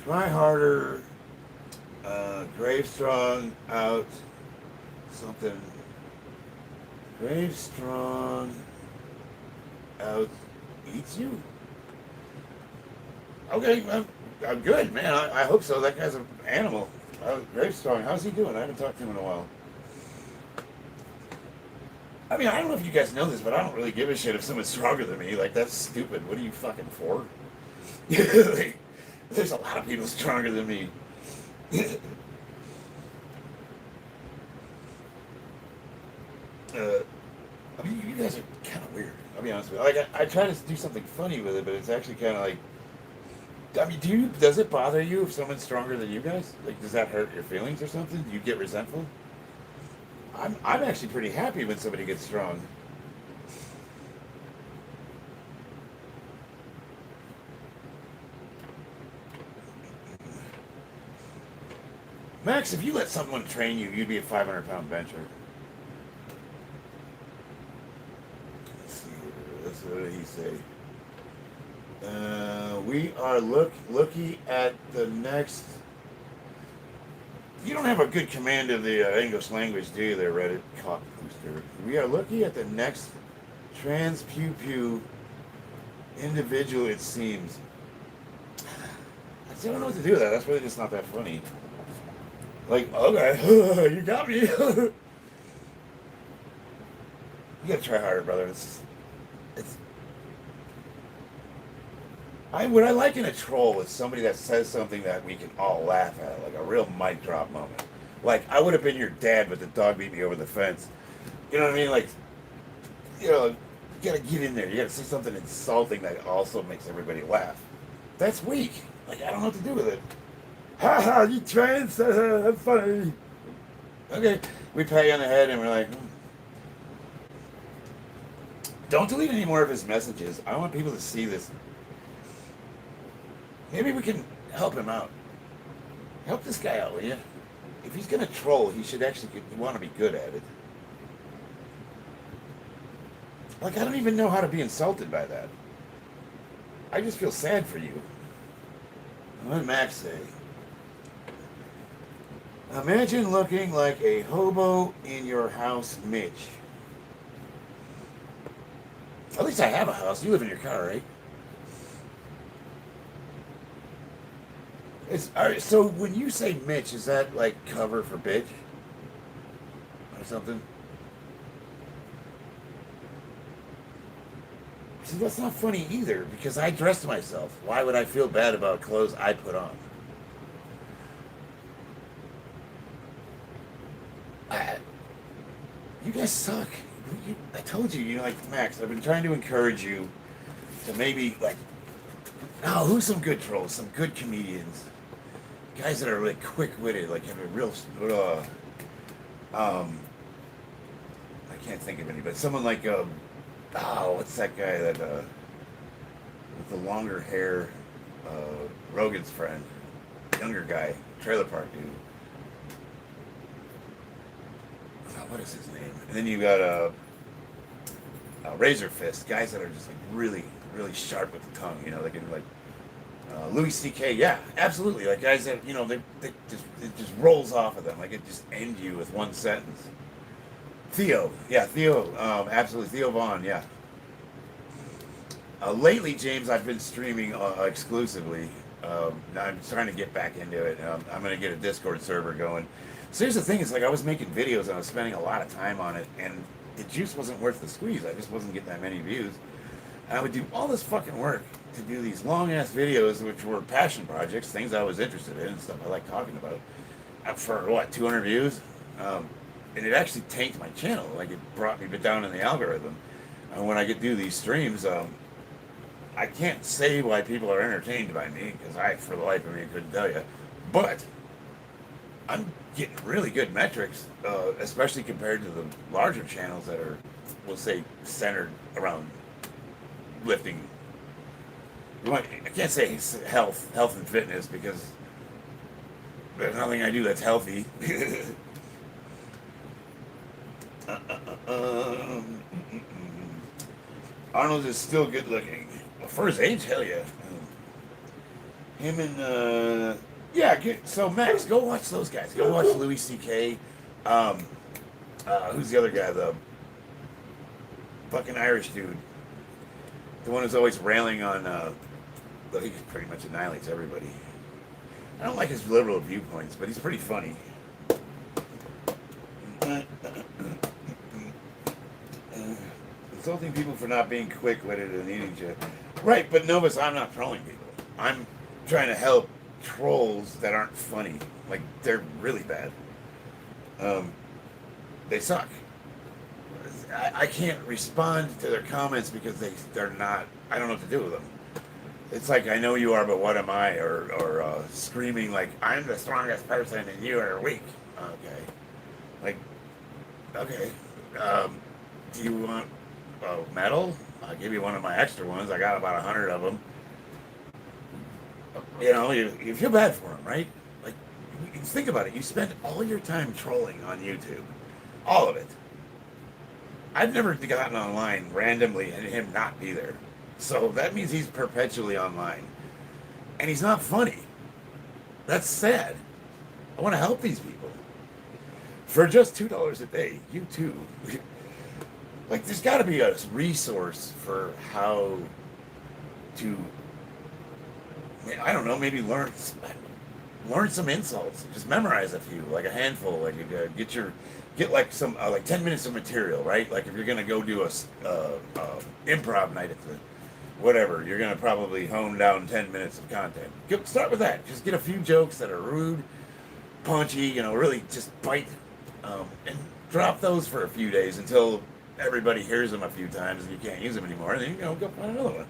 Try harder. Gravestrong out. Something. Gravestrong out eats you? Okay, I'm good, man. I hope so. That guy's an animal. Gravestrong, how's he doing? I haven't talked to him in a while. I mean, I don't know if you guys know this, but I don't really give a shit if someone's stronger than me. Like, that's stupid. What are you fucking for? Like, there's a lot of people stronger than me. uh, I mean, you guys are kind of weird. I'll be honest with you. Like, I try to do something funny with it, but it's actually kind of like. I mean, does it bother you if someone's stronger than you guys? Like, does that hurt your feelings or something? Do you get resentful? I'm actually pretty happy when somebody gets strong. Max, if you let someone train you, you'd be a 500-pound bencher. Let's see here. What did he say? We are looking at the next. You don't have a good command of the English language, do you, there, Reddit cock booster? We are looking at the next trans pew pew individual, it seems. I still don't know what to do with that. That's really just not that funny. Like, okay, you got me. You gotta try harder, brother. It's. What I like in a troll is somebody that says something that we can all laugh at, like a real mic drop moment. Like, I would have been your dad, but the dog beat me over the fence. You know what I mean? Like, you gotta get in there. You gotta say something insulting that also makes everybody laugh. That's weak. Like, I don't know what to do with it. Ha ha, you trans, that's funny. Okay, we pat you on the head and we're like, Don't delete any more of his messages. I want people to see this. Maybe we can help him out. Help this guy out, will you? If he's going to troll, he should actually want to be good at it. Like, I don't even know how to be insulted by that. I just feel sad for you. What did Max say? Imagine looking like a hobo in your house, Mitch. At least I have a house. You live in your car, right? So when you say Mitch, is that like cover for bitch? Or something? See, that's not funny either, because I dressed myself. Why would I feel bad about clothes I put on? You guys suck. I told you, like, Max, I've been trying to encourage you to maybe, like, who's some good trolls, some good comedians? Guys that are, like, quick-witted, like, have a real, I can't think of any, but someone like, what's that guy that, with the longer hair, Rogan's friend, younger guy, trailer park dude. What is his name? And then you got Razor Fist, guys that are just like really, really sharp with the tongue. They can like Louis C.K. Yeah, absolutely. Like guys that it just rolls off of them. Like it just ends you with one sentence. Theo, absolutely. Theo Vaughn, yeah. Lately, James, I've been streaming exclusively. I'm trying to get back into it. I'm going to get a Discord server going. So here's the thing, it's like I was making videos and I was spending a lot of time on it, and the juice wasn't worth the squeeze. I just wasn't getting that many views. And I would do all this fucking work to do these long-ass videos, which were passion projects, things I was interested in and stuff I like talking about. For, 200 views? And it actually tanked my channel. Like, it brought me down in the algorithm. And when I do these streams, I can't say why people are entertained by me, because for the life of me, couldn't tell you. But I'm getting really good metrics, especially compared to the larger channels that are, we'll say, centered around lifting. I can't say health and fitness, because there's nothing I do that's healthy. Arnold is still good looking. For his age, hell yeah. Him and so Max, go watch those guys. Go watch Louis C.K. Who's the other guy? The fucking Irish dude. The one who's always railing on, he pretty much annihilates everybody. I don't like his liberal viewpoints, but he's pretty funny. insulting people for not being quick-witted and eating shit. Right, but Novus, I'm not trolling people. I'm trying to help trolls that aren't funny. Like, they're really bad. They suck. I can't respond to their comments because they're not, I don't know what to do with them. It's like, I know you are, but what am I? Or screaming like, I'm the strongest person and you are weak. Okay. Like, okay. Do you want metal? I'll give you one of my extra ones. I got about 100 of them. You know, you feel bad for them, right? Like, you think about it. You spend all your time trolling on YouTube. All of it. I've never gotten online randomly and him not be there. So that means he's perpetually online. And he's not funny. That's sad. I want to help these people. For just $2 a day, you too. Like, there's got to be a resource for how to, I don't know, maybe learn some insults. Just memorize a few, like a handful. Like, get like some like 10 minutes of material, right? Like, if you're gonna go do a improv night at the whatever, you're gonna probably hone down 10 minutes of content. Start with that. Just get a few jokes that are rude, punchy, you know, really just bite, and drop those for a few days until everybody hears them a few times and you can't use them anymore. And then you go find another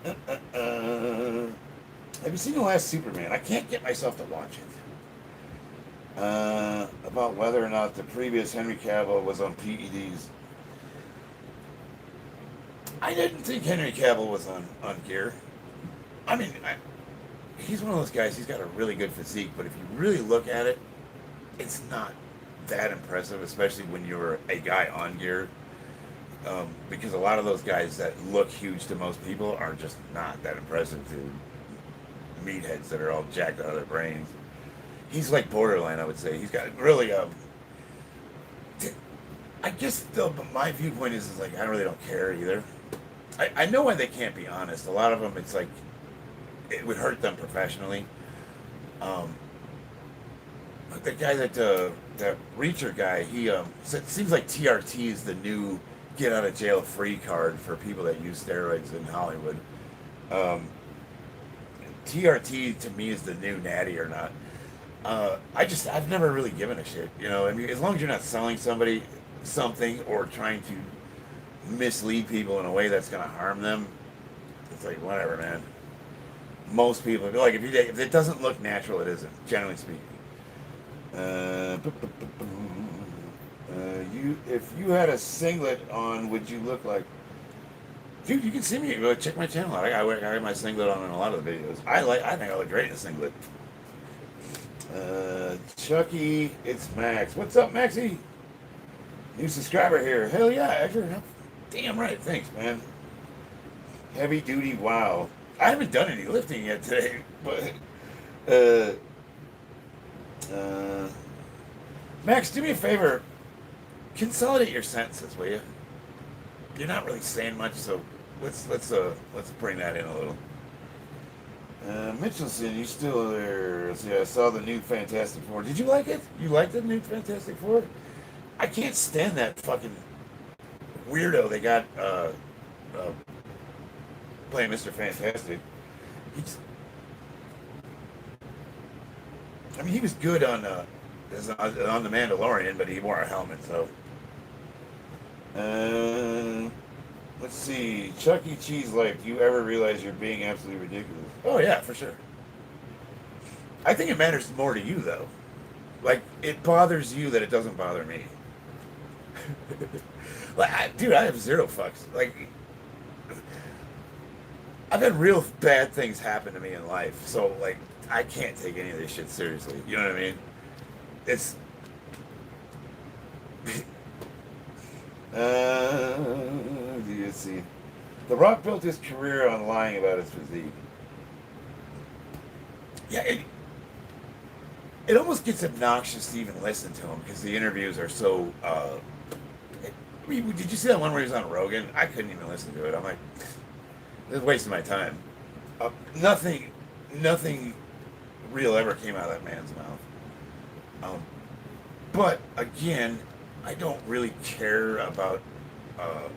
one. Have you seen the last Superman? I can't get myself to watch it. About whether or not the previous Henry Cavill was on PEDs. I didn't think Henry Cavill was on gear. I mean, he's one of those guys, he's got a really good physique, but if you really look at it, it's not that impressive, especially when you're a guy on gear. Because a lot of those guys that look huge to most people are just not that impressive to meatheads that are all jacked out of their brains. He's like borderline, I would say. He's got really, I guess my viewpoint is like, I really don't care either. I know why they can't be honest. A lot of them, it's like, it would hurt them professionally. But the guy that Reacher guy, it seems like TRT is the new get out of jail free card for people that use steroids in Hollywood. TRT to me is the new natty or not. I've never really given a shit, you know. I mean, as long as you're not selling somebody something or trying to mislead people in a way that's going to harm them, it's like, whatever, man. Most people, like, if it doesn't look natural, it isn't, generally speaking. If you had a singlet on, would you look like? Dude, you can see me. Go check my channel out. I got my singlet on in a lot of the videos. I think I look great in a singlet. Chucky, it's Max. What's up, Maxie? New subscriber here. Hell yeah, Edgar. Damn right. Thanks, man. Heavy duty. Wow. I haven't done any lifting yet today, but Max, do me a favor. Consolidate your sentences, will you? You're not really saying much, so let's bring that in a little. Mitchelson, you still there? See, I saw the new Fantastic Four. Did you like it? You liked the new Fantastic Four? I can't stand that fucking weirdo they got playing Mr. Fantastic. He was good on the Mandalorian, but he wore a helmet, so. Let's see. Chuck E. Cheese life. Do you ever realize you're being absolutely ridiculous? Oh yeah, for sure. I think it matters more to you though. Like, it bothers you that it doesn't bother me. Dude, I have zero fucks. Like, I've had real bad things happen to me in life, so like, I can't take any of this shit seriously. You know what I mean? It's. Let's see. The Rock built his career on lying about his physique. Yeah, it almost gets obnoxious to even listen to him because the interviews are so. Did you see that one where he was on Rogan? I couldn't even listen to it. I'm like, this is wasting my time. Nothing real ever came out of that man's mouth. But again, I don't really care about uh,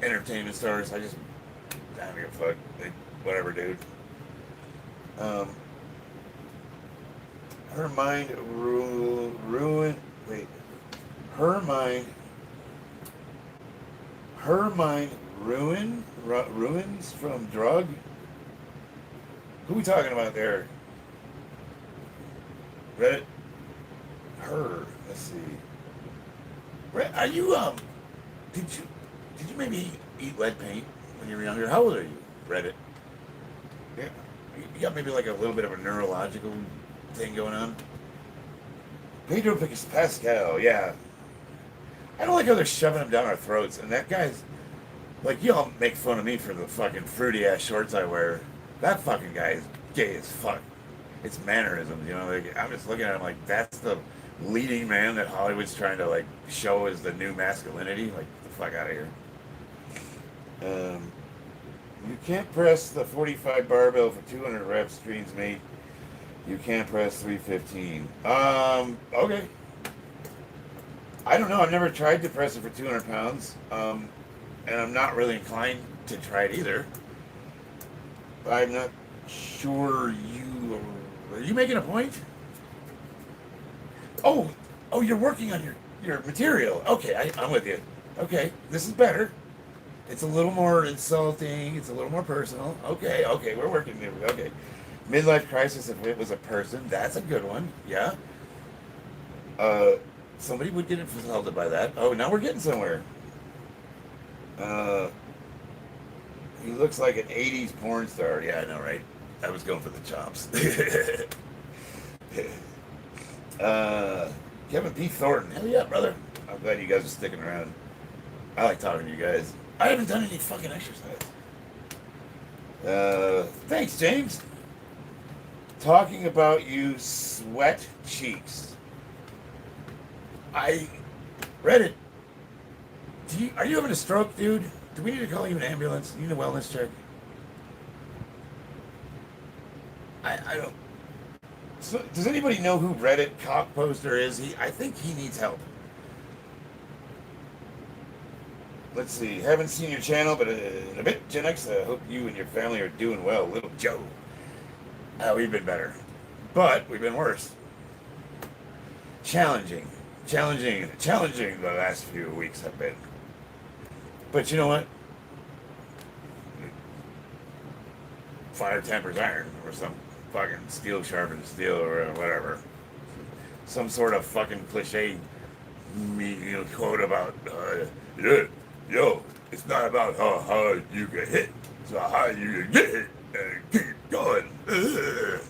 entertainment stars. I don't give a fuck. Whatever, dude. Um, her mind ruined. Wait, her mind. Her mind ruins from drug. Who we talking about there? Reddit. Her. Let's see. Are you Did you maybe eat lead paint when you were younger? How old are you? Reddit. Yeah. You got maybe like a little bit of a neurological thing going on. Pedro Pascal. Yeah. I don't like how they're shoving him down our throats, and that guy's like, y'all make fun of me for the fucking fruity ass shorts I wear. That fucking guy is gay as fuck. It's mannerisms, you know. Like, I'm just looking at him like that's the leading man that Hollywood's trying to like show as the new masculinity. Like, get the fuck out of here. You can't press the 45 barbell for 200 reps, streams mate. You can't press 315. Okay. I don't know. I've never tried to press it for 200 pounds. And I'm not really inclined to try it either. I'm not sure you... Are you making a point? Oh, you're working on your material. Okay, I'm with you. Okay, this is better. It's a little more insulting. It's a little more personal. Okay, we're working here. Okay. Midlife crisis, if it was a person, that's a good one. Yeah. Somebody would get insulted by that. Oh, now we're getting somewhere. He looks like an 80s porn star. Yeah, I know, right? I was going for the chops. Kevin P. Thornton. Hell yeah, brother. I'm glad you guys are sticking around. I like talking to you guys. I haven't done any fucking exercise. Thanks, James. Talking about you sweat cheeks. I read it. Are you having a stroke, dude? Do we need to call you an ambulance? You need a wellness check? I don't. So, does anybody know who Reddit cock poster is? I think he needs help. Let's see. Haven't seen your channel, but in a bit, Gen X. I hope you and your family are doing well, little Joe. We've been better, but we've been worse. Challenging. The last few weeks have been. But you know what? Fire tempers iron, or some fucking steel sharpens steel, or whatever. Some sort of fucking cliche, quote about, yo, it's not about how hard you can hit, it's how hard you can get hit and keep going. There.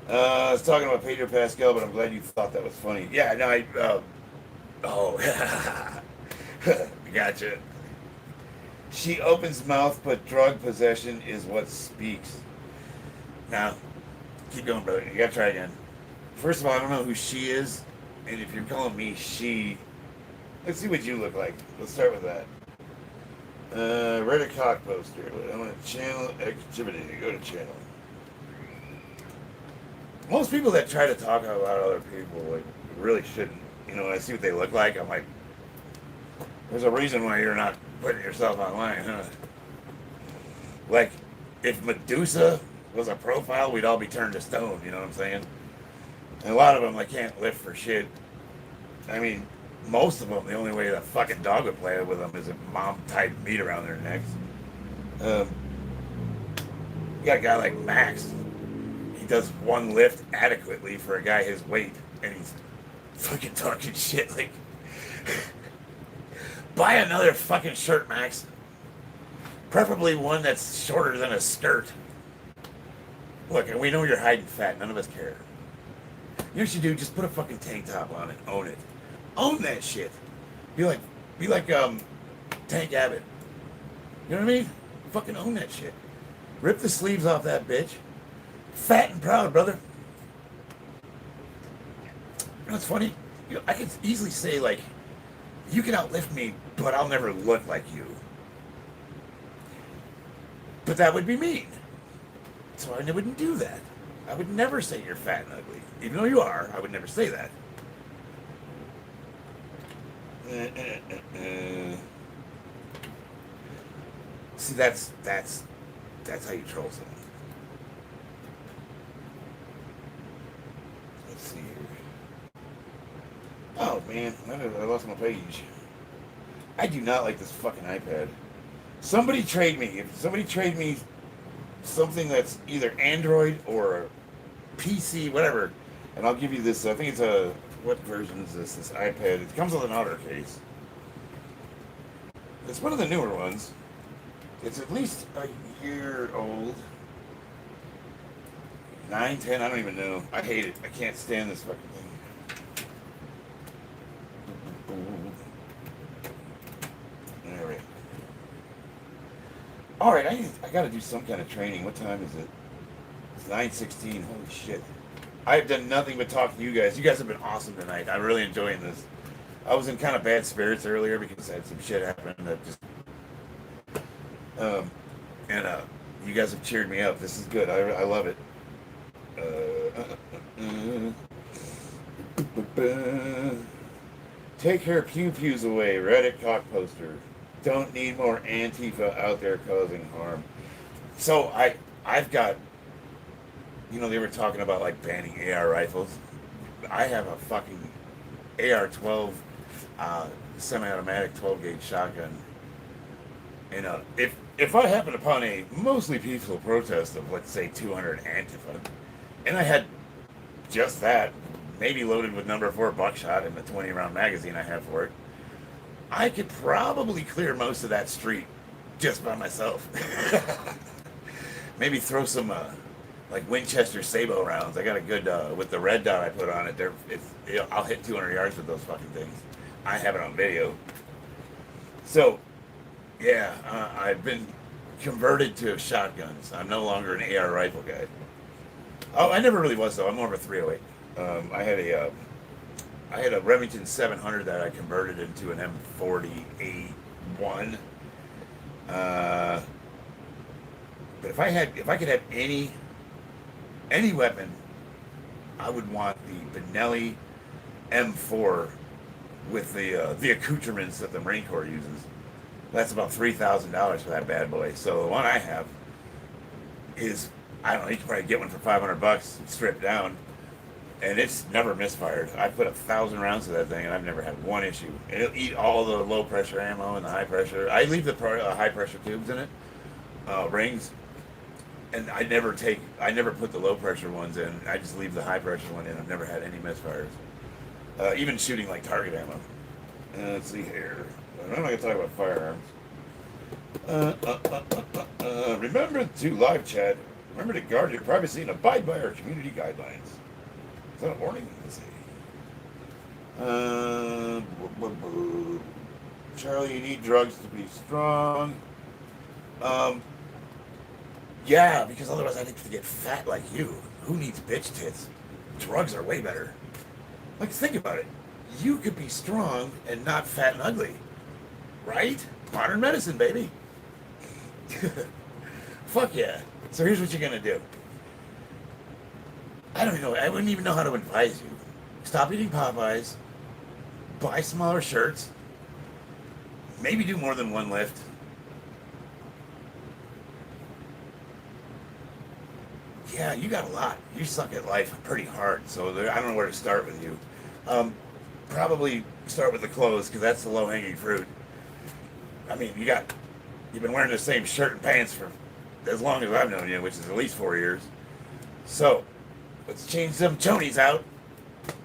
I was talking about Pedro Pascal, but I'm glad you thought that was funny. Yeah, no, gotcha. She opens mouth, but drug possession is what speaks. Now, keep going, brother. You gotta try again. First of all, I don't know who she is, and if you're calling me she, let's see what you look like. Let's start with that. Reddit cock poster. I want to channel activity. Go to channel. Most people that try to talk about other people like really shouldn't. When I see what they look like, I'm like, there's a reason why you're not putting yourself online, huh? Like, if Medusa was a profile, we'd all be turned to stone, you know what I'm saying? And a lot of them, I can't lift for shit. I mean, most of them, the only way the fucking dog would play with them is if mom tied meat around their necks. You got a guy like Max. He does one lift adequately for a guy his weight, and he's fucking talking shit like, buy another fucking shirt, Max. Preferably one that's shorter than a skirt. Look, and we know you're hiding fat. None of us care. You know what you do? Just put a fucking tank top on it. Own it. Own that shit. Be like Tank Abbott. You know what I mean? Fucking own that shit. Rip the sleeves off that bitch. Fat and proud, brother. You know what's funny? I could easily say, like, you can outlift me, but I'll never look like you. But that would be mean. So I wouldn't do that. I would never say you're fat and ugly. Even though you are, I would never say that. See, that's how you troll someone. Let's see here. Oh man, I lost my page. I do not like this fucking iPad. Somebody trade me. If somebody trade me something that's either Android or PC, whatever, and I'll give you this. I think it's a, what version is this? This iPad. It comes with an outer case. It's one of the newer ones. It's at least a year old. 9, 10, I don't even know. I hate it. I can't stand this fucking thing. Alright. Alright, I gotta do some kind of training. What time is it? It's 9:16. Holy shit. I've done nothing but talk to you guys. You guys have been awesome tonight. I'm really enjoying this. I was in kind of bad spirits earlier because I had some shit happen that just... you guys have cheered me up. This is good. I love it. Take her pew-pews away. Reddit cock poster. Don't need more Antifa out there causing harm. So I've got... You know, they were talking about like banning AR rifles. I have a fucking AR-12 semi-automatic 12-gauge shotgun. You know, if I happen upon a mostly peaceful protest of, let's say, 200 Antifa, and I had just that, maybe loaded with number 4 buckshot in the 20-round magazine I have for it, I could probably clear most of that street just by myself. Maybe throw some like Winchester Sabo rounds. I got a good with the red dot I put on it. I'll hit 200 yards with those fucking things. I have it on video. So, yeah, I've been converted to shotguns. I'm no longer an AR rifle guy. Oh, I never really was though. I'm more of a 308. I had a Remington 700 that I converted into an M40A1. But if I could have any weapon, I would want the Benelli M4 with the accoutrements that the Marine Corps uses. That's about $3,000 for that bad boy. So the one I have is, I don't know, you can probably get one for $500 stripped down, and it's never misfired. I put 1,000 rounds to that thing, and I've never had one issue. And it'll eat all the low pressure ammo and the high pressure. I leave the high pressure tubes in it, rings, and I never put the low pressure ones in. I just leave the high pressure one in. I've never had any misfires, even shooting like target ammo. Let's see here. I'm not going to talk about firearms. Remember to live chat. Remember to guard your privacy and abide by our community guidelines. Is that a warning? Let's see. Charlie, you need drugs to be strong. Yeah, because otherwise I'd have to get fat like you. Who needs bitch tits? Drugs are way better. Like, think about it. You could be strong and not fat and ugly. Right? Modern medicine, baby. Fuck yeah. So here's what you're going to do. I don't know. I wouldn't even know how to advise you. Stop eating Popeyes. Buy smaller shirts. Maybe do more than one lift. Yeah, you got a lot. You suck at life pretty hard. So I don't know where to start with you. Probably start with the clothes, because that's the low-hanging fruit. I mean, you've been wearing the same shirt and pants for as long as I've known you, which is at least 4 years. So, let's change them chonies out.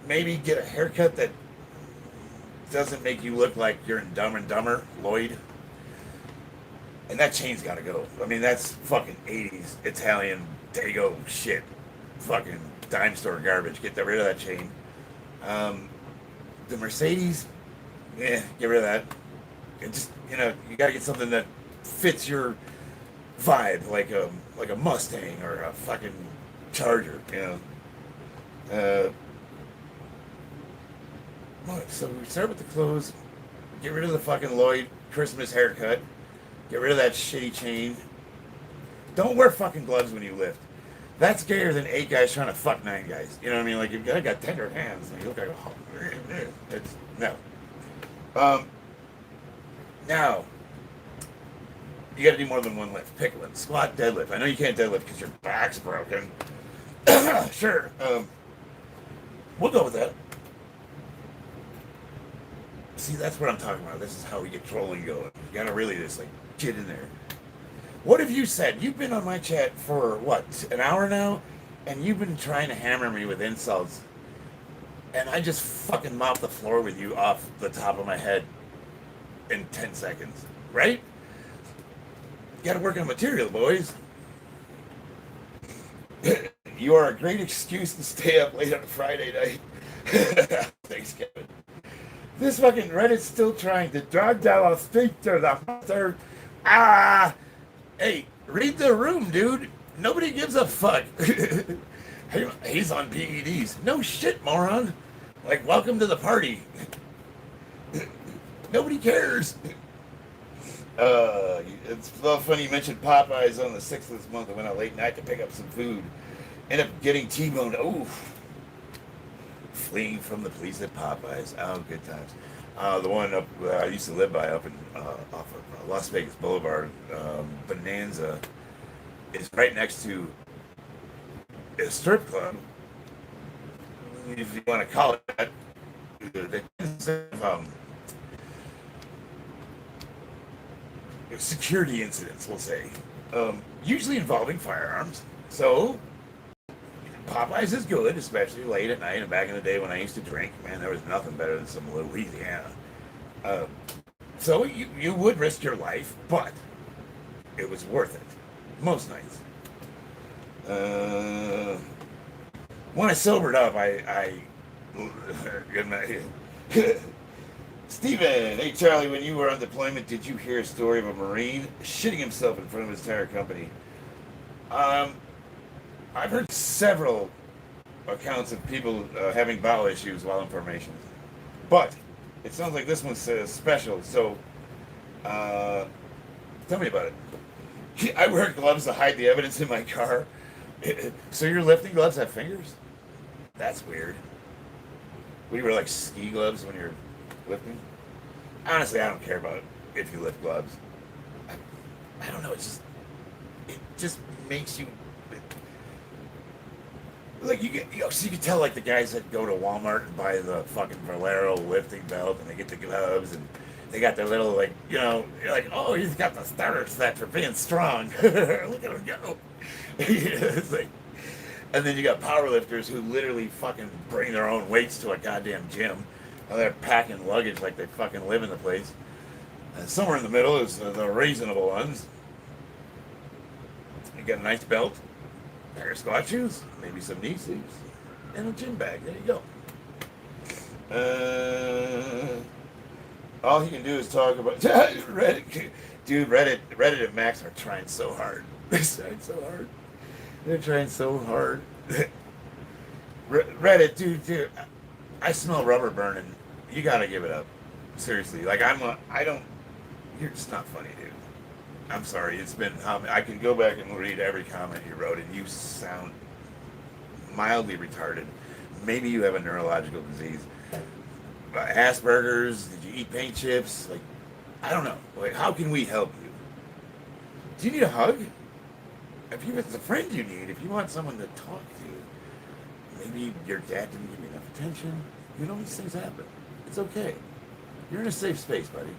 Maybe get a haircut that doesn't make you look like you're in Dumb and Dumber, Lloyd. And that chain's gotta go. I mean, that's fucking 80s Italian Dago shit. Fucking dime store garbage. Get rid of that chain. The Mercedes, get rid of that. It just, you gotta get something that fits your vibe, like a Mustang or a fucking Charger, So we start with the clothes. Get rid of the fucking Lloyd Christmas haircut. Get rid of that shitty chain. Don't wear fucking gloves when you lift. That's gayer than 8 guys trying to fuck 9 guys. You know what I mean? Like, if I got tender hands, and you look like, oh, it's, no. Um, Now, you got to do more than one lift. Pick one. Squat, deadlift. I know you can't deadlift because your back's broken. Sure. We'll go with that. See, that's what I'm talking about. This is how we get trolling going. You got to really just, like, get in there. What have you said? You've been on my chat for, what, an hour now? And you've been trying to hammer me with insults. And I just fucking mop the floor with you off the top of my head in 10 seconds. Right? You gotta work on material, boys. You are a great excuse to stay up late on a Friday night. Thanks, Kevin. This fucking Reddit's still trying to drag down a speak to the master. Hey, read the room, dude. Nobody gives a fuck. He's on PEDs. No shit, moron. Like, welcome to the party. Nobody cares. It's so funny you mentioned Popeyes on the 6th of this month. I went out late night to pick up some food. Ended up getting T-boned. Oof. Fleeing from the police at Popeyes. Oh, good times. The one up I used to live by up in off of Las Vegas Boulevard, Bonanza, is right next to a strip club, if you want to call it that. Security incidents, we'll say, usually involving firearms. So Popeyes is good, especially late at night. And back in the day when I used to drink, man, there was nothing better than some Louisiana. So you would risk your life, but it was worth it most nights. When I sobered up, Steven, hey Charlie, when you were on deployment, did you hear a story of a Marine shitting himself in front of his entire company? I've heard several accounts of people having bowel issues while in formation, but it sounds like this one's special. So, tell me about it. I wear gloves to hide the evidence in my car. So your lifting gloves have fingers? That's weird. Would you wear like ski gloves when you're lifting? Honestly, I don't care about if you lift gloves. I don't know. It just makes you like so you can tell like the guys that go to Walmart and buy the fucking Valero lifting belt and they get the gloves and they got their little like you're like, oh, he's got the starter set for being strong. Look at him go. It's like, and then you got power lifters who literally fucking bring their own weights to a goddamn gym. And they're packing luggage like they fucking live in the place. And somewhere in the middle is the reasonable ones. You got a nice belt, pair of squat shoes, maybe some knee sleeves, and a gym bag. There you go. All he can do is talk about Reddit. Dude, Reddit and Max are trying so hard. They're trying so hard. They're trying so hard. Reddit, dude, I smell rubber burning. You gotta give it up. Seriously, like you're just not funny, dude. I'm sorry. It's been, I can go back and read every comment you wrote and you sound mildly retarded. Maybe you have a neurological disease. Asperger's, did you eat paint chips? Like, I don't know. Like, how can we help you? Do you need a hug? If it's a friend you need, if you want someone to talk to, maybe your dad didn't give you enough attention. You know, these things happen. It's okay. You're in a safe space, buddy.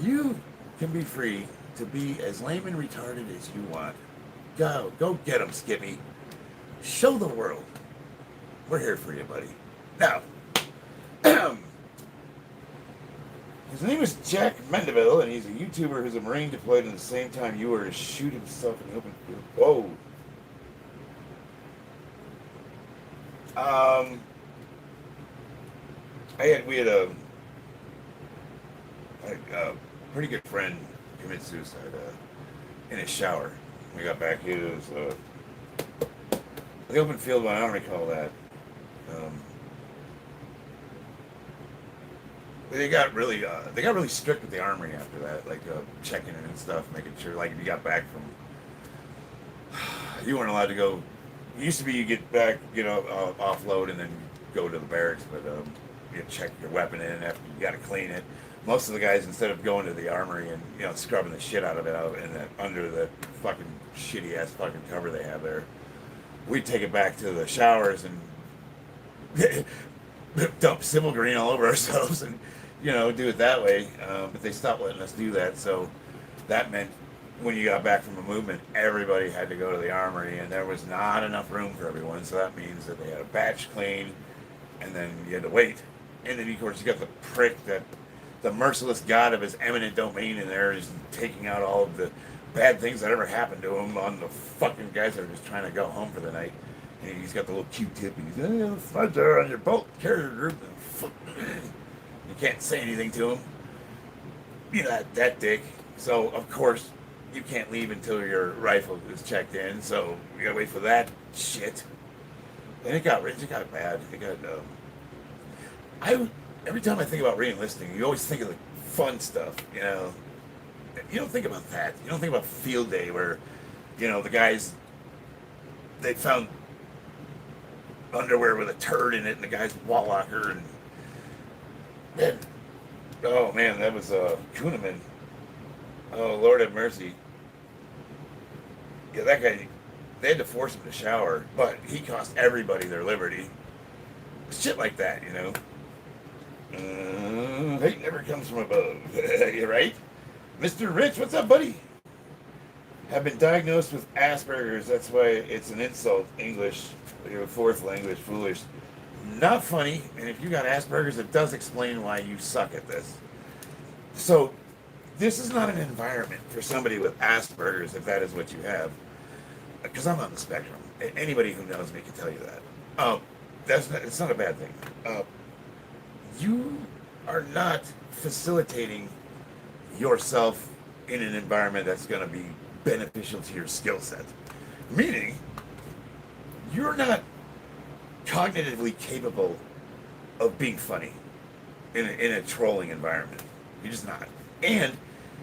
You can be free to be as lame and retarded as you want. Go get them, Skippy. Show the world. We're here for you, buddy. Now, his name is Jack Mendeville, and he's a YouTuber who's a Marine deployed at the same time you were to shoot himself in the open field. Whoa. We had a pretty good friend commit suicide in his shower. We got back here. It was the open field, but I don't recall that. They got really strict with the armory after that, like checking in and stuff, making sure, like if you got back from, You weren't allowed to go. It used to be you get back, offload and then go to the barracks, but you check your weapon in after you got to clean it. Most of the guys, instead of going to the armory and scrubbing the shit out of it under the fucking shitty ass fucking cover they have there, we'd take it back to the showers and dump civil green all over ourselves and do it that way. But they stopped letting us do that, so that meant when you got back from a movement, everybody had to go to the armory, and there was not enough room for everyone. So that means that they had a batch clean, and then you had to wait. And then, of course, you got the prick that the merciless god of his eminent domain in there is taking out all of the bad things that ever happened to him on the fucking guys that are just trying to go home for the night. And he's got the little Q-tip, and he's right there on your boat carrier group. You can't say anything to him. That dick. So, of course, you can't leave until your rifle is checked in, so you gotta wait for that shit. And it got bad. Every time I think about re-enlisting, you always think of the fun stuff, You don't think about that. You don't think about field day where, the guys, they found underwear with a turd in it in the guy's wall locker, and then, oh man, that was Kuhneman. Oh, Lord have mercy. Yeah, that guy, they had to force him to shower, but he cost everybody their liberty. Shit like that, Hate never comes from above. You right? Mr. Rich, what's up, buddy? Have been diagnosed with Asperger's. That's why it's an insult. English, your fourth language, foolish. Not funny, and if you got Asperger's, it does explain why you suck at this. So, this is not an environment for somebody with Asperger's, if that is what you have. Because I'm on the spectrum. Anybody who knows me can tell you that. It's not a bad thing. You are not facilitating yourself in an environment that's going to be beneficial to your skill set. Meaning, you're not cognitively capable of being funny in a trolling environment. You're just not. And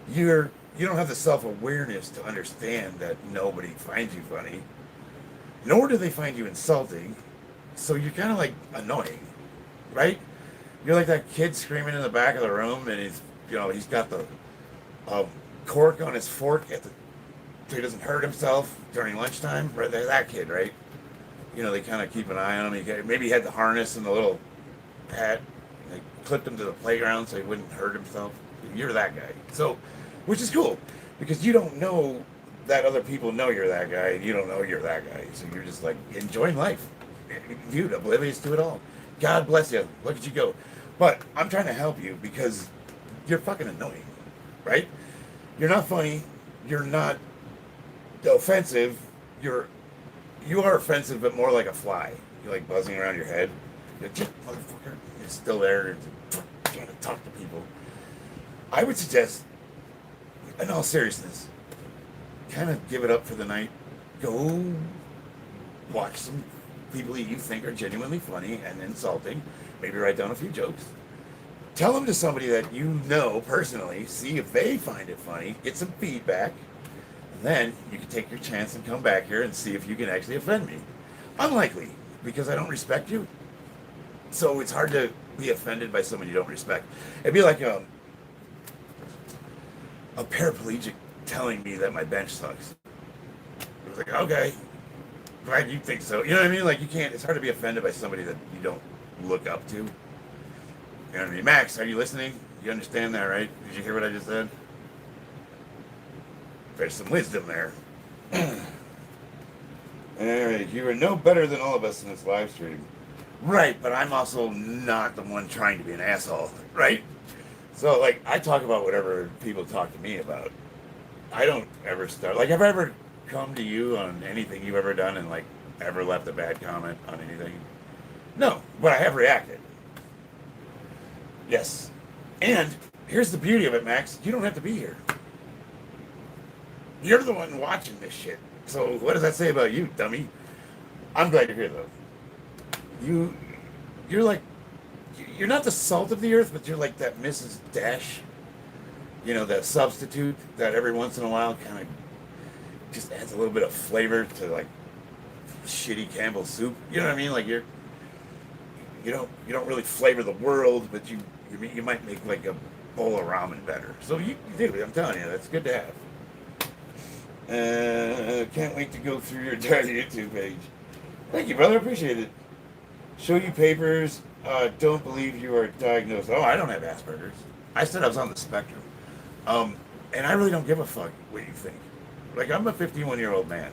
you don't have the self-awareness to understand that nobody finds you funny, nor do they find you insulting, so you're kind of like annoying, right? You're like that kid screaming in the back of the room, and he's got the cork on his fork so he doesn't hurt himself during lunchtime, right? That kid, right? They kind of keep an eye on him. Maybe he had the harness and the little pad, and they clipped him to the playground so he wouldn't hurt himself. You're that guy. So, which is cool, because you don't know that other people know you're that guy, and you don't know you're that guy. So you're just like enjoying life, dude, oblivious to it all. God bless you. Look at you go. But I'm trying to help you because you're fucking annoying, right? You're not funny. You're not offensive. You are offensive, but more like a fly. You're like buzzing around your head. You're just motherfucker. You're still there trying to talk to people. I would suggest, in all seriousness, kind of give it up for the night. Go watch some people that you think are genuinely funny and insulting. Maybe write down a few jokes. Tell them to somebody that you know personally. See if they find it funny. Get some feedback. And then you can take your chance and come back here and see if you can actually offend me. Unlikely, because I don't respect you. So it's hard to be offended by someone you don't respect. It'd be like a paraplegic telling me that my bench sucks. It was like, okay, glad you think so. You know what I mean? Like, it's hard to be offended by somebody that you don't look up to. You know what I mean? Max, are you listening? You understand that, right? Did you hear what I just said? There's some wisdom there. Alright, you are no better than all of us in this live stream. Right, but I'm also not the one trying to be an asshole, right? So, like, I talk about whatever people talk to me about. I don't ever start, like, have I ever come to you on anything you've ever done and, like, ever left a bad comment on anything? No, but I have reacted. Yes. And here's the beauty of it, Max. You don't have to be here. You're the one watching this shit. So what does that say about you, dummy? I'm glad you're here, though. You're like, you're not the salt of the earth, but you're like that Mrs. Dash, that substitute that every once in a while kind of just adds a little bit of flavor to like shitty Campbell's soup. You know what I mean? Like you don't really flavor the world, but you might make like a bowl of ramen better. So you do. I'm telling you, that's good to have. Can't wait to go through your entire YouTube page. Thank you, brother. Appreciate it. Show you papers. Don't believe you are diagnosed. Oh, I don't have Asperger's. I said I was on the spectrum. And I really don't give a fuck what you think. Like, I'm a 51-year-old man.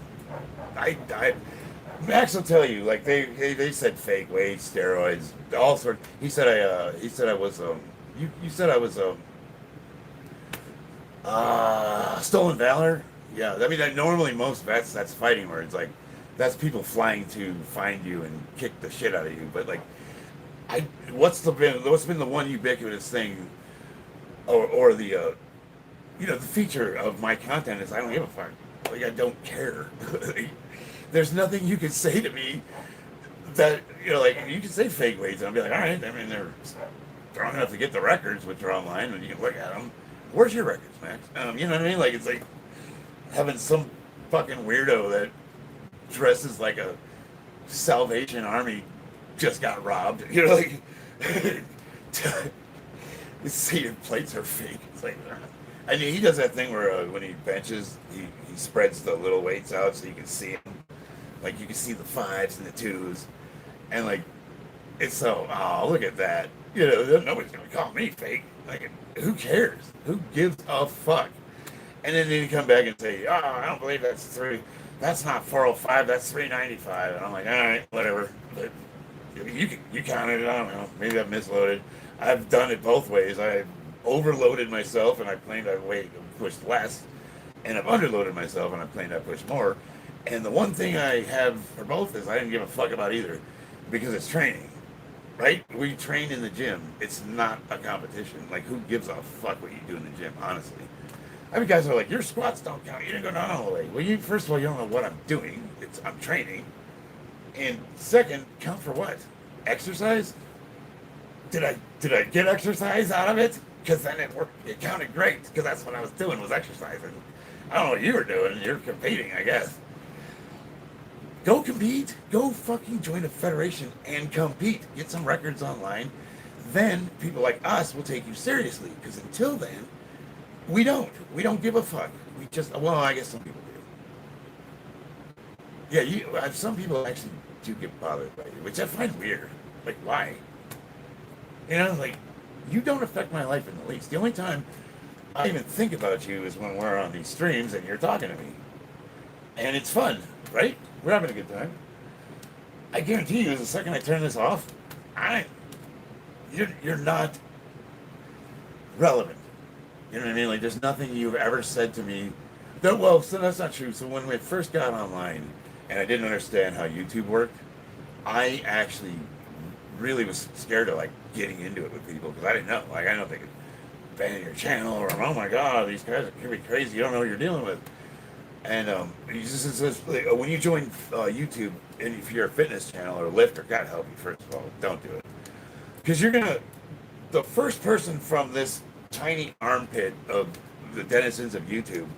Max will tell you, like, they said fake weight, steroids, all sorts. He said I was, you said I was, stolen valor. Yeah, I mean, normally most vets, that's fighting words. Like, that's people flying to find you and kick the shit out of you. But like, what's been the one ubiquitous thing, or the the feature of my content is I don't give a fuck. Like, I don't care. There's nothing you can say to me that like you can say fake weights and I'll be like, all right. I mean, they're strong enough to get the records, which are online, and you can look at them. Where's your records, Max? You know what I mean? Like, it's like having some fucking weirdo that dresses like a Salvation Army just got robbed. Like, see your plates are fake. It's like, I mean, he does that thing where when he benches, he spreads the little weights out so you can see them. Like, you can see the 5s and the 2s. And like, it's so, oh, look at that. Nobody's going to call me fake. Like, who cares? Who gives a fuck? And then they come back and say, oh, I don't believe that's 3. That's not 405, that's 395. And I'm like, all right, whatever. But you counted it, I don't know. Maybe I've misloaded. I've done it both ways. I've overloaded myself and I claimed I pushed less. And I've underloaded myself and I claimed I pushed more. And the one thing I have for both is I didn't give a fuck about either, because it's training, right? We train in the gym. It's not a competition. Like, who gives a fuck what you do in the gym, honestly? I mean, guys are like, your squats don't count. You didn't go down all the way. Well, first of all, you don't know what I'm doing. I'm training. And second, count for what? Exercise? Did I get exercise out of it? Because then it worked. It counted great, because that's what I was doing, was exercising. I don't know what you were doing. You're competing, I guess. Go compete. Go fucking join a federation and compete. Get some records online. Then people like us will take you seriously, because until then, we don't give a fuck. We just, well, I guess some people do. Yeah, some people actually do get bothered by you, which I find weird. Like, why? Like, you don't affect my life in the least. The only time I even think about you is when we're on these streams and you're talking to me. And it's fun, right? We're having a good time. I guarantee you, the second I turn this off, you're not relevant. You know what I mean? Like, there's nothing you've ever said to me so that's not true. So when we first got online and I didn't understand how YouTube worked, I actually really was scared of like getting into it with people, because I didn't know. Like, I know they could ban your channel, or oh my god, these guys are be crazy. You don't know what you're dealing with. And when you join YouTube, and if you're a fitness channel or lifter, God help you, first of all, don't do it, because the first person from this tiny armpit of the denizens of YouTube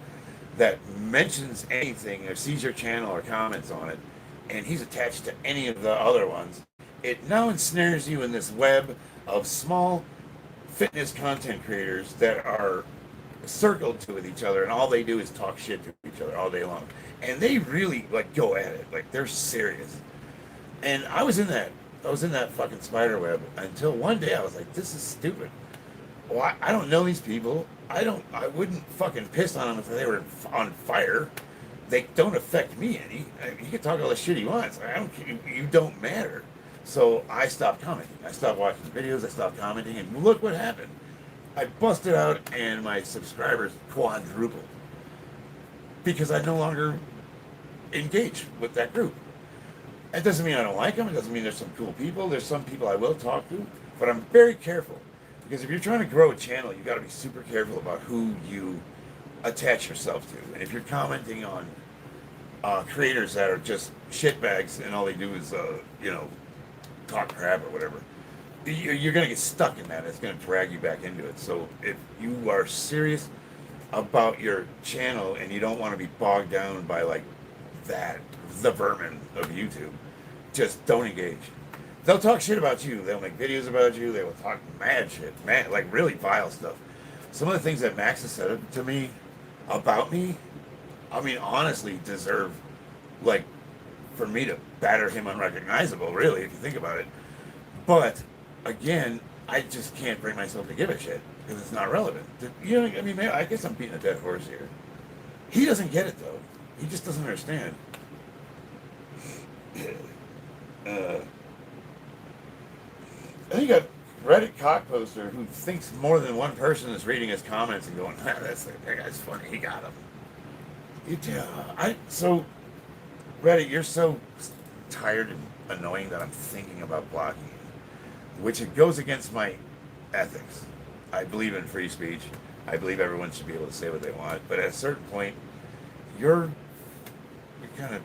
that mentions anything or sees your channel or comments on it, and he's attached to any of the other ones, it now ensnares you in this web of small fitness content creators that are circled to with each other, and all they do is talk shit to each other all day long. And they really like go at it, like they're serious. And I was in that fucking spider web until one day I was like, this is stupid. Well, I don't know these people. I wouldn't fucking piss on them if they were on fire. They don't affect me any. I mean, he can talk all the shit he wants. You don't matter. So I stopped commenting. I stopped watching videos. I stopped commenting, and look what happened. I busted out, and my subscribers quadrupled, because I no longer engage with that group. It doesn't mean I don't like them. It doesn't mean there's some cool people. There's some people I will talk to, but I'm very careful, because if you're trying to grow a channel, you got to be super careful about who you attach yourself to. And if you're commenting on creators that are just shitbags and all they do is talk crap or whatever, you're going to get stuck in that. It's going to drag you back into it. So if you are serious about your channel and you don't want to be bogged down by like that, the vermin of YouTube, just don't engage. They'll talk shit about you. They'll make videos about you. They will talk mad shit, man, like really vile stuff. Some of the things that Max has said to me about me, I mean, honestly, deserve like for me to batter him unrecognizable. Really, if you think about it. But again, I just can't bring myself to give a shit because it's not relevant. You know, I mean, I guess I'm beating a dead horse here. He doesn't get it though. He just doesn't understand. And you got Reddit cock poster who thinks more than one person is reading his comments and going, ah, that guy's funny. He got him. So Reddit, you're so tired and annoying that I'm thinking about blocking you, which it goes against my ethics. I believe in free speech. I believe everyone should be able to say what they want. But at a certain point, you're kind of,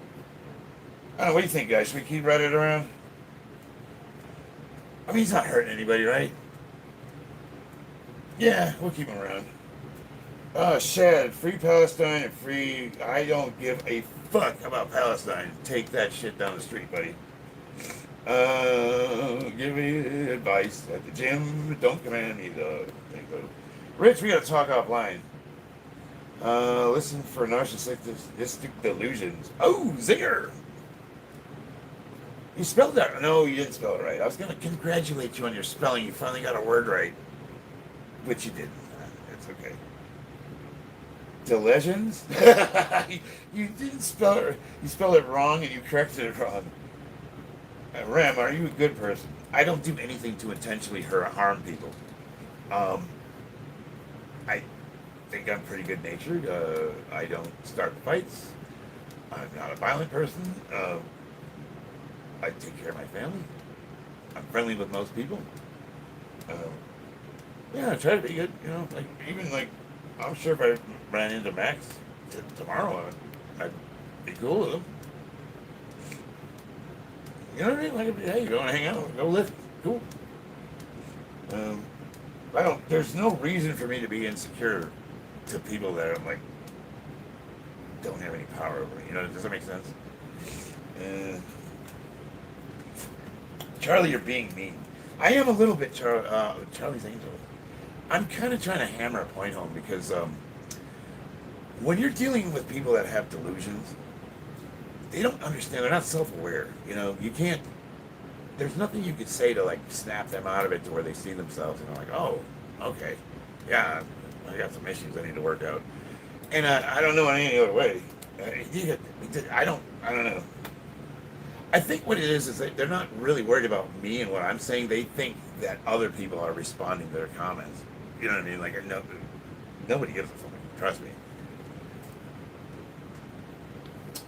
I don't know, what do you think, guys? Should we keep Reddit around? I mean, he's not hurting anybody, right? Yeah, we'll keep him around. Shad, free Palestine and free, I don't give a fuck about Palestine. Take that shit down the street, buddy. Give me advice at the gym. Don't command me, though. Rich, we gotta talk offline. Listen for narcissistic delusions. Oh, zinger! You spelled that. No, you didn't spell it right. I was gonna congratulate you on your spelling. You finally got a word right. Which you didn't. It's okay. Delusions? You didn't spell it. You spelled it wrong and you corrected it wrong. Ram, are you a good person? I don't do anything to intentionally harm people. I think I'm pretty good natured. I don't start fights. I'm not a violent person. I take care of my family. I'm friendly with most people. Yeah, I try to be good. You know, like even like I'm sure if I ran into Max tomorrow, I'd be cool with him. You know what I mean? Like, hey, you want to hang out? Go lift. Cool. I don't. There's no reason for me to be insecure to people that I'm like don't have any power over me. You know, does that make sense? Charlie, you're being mean. I am a little bit, Charlie's Angel. I'm kind of trying to hammer a point home because when you're dealing with people that have delusions, they don't understand. They're not self-aware. You know, you can't. There's nothing you could say to like snap them out of it to where they see themselves and they're like, oh, okay, yeah, I got some issues I need to work out, and I don't know any other way. I don't know. I think what it is that they're not really worried about me and what I'm saying. They think that other people are responding to their comments. You know what I mean? Like, no, nobody gives a fuck. Trust me.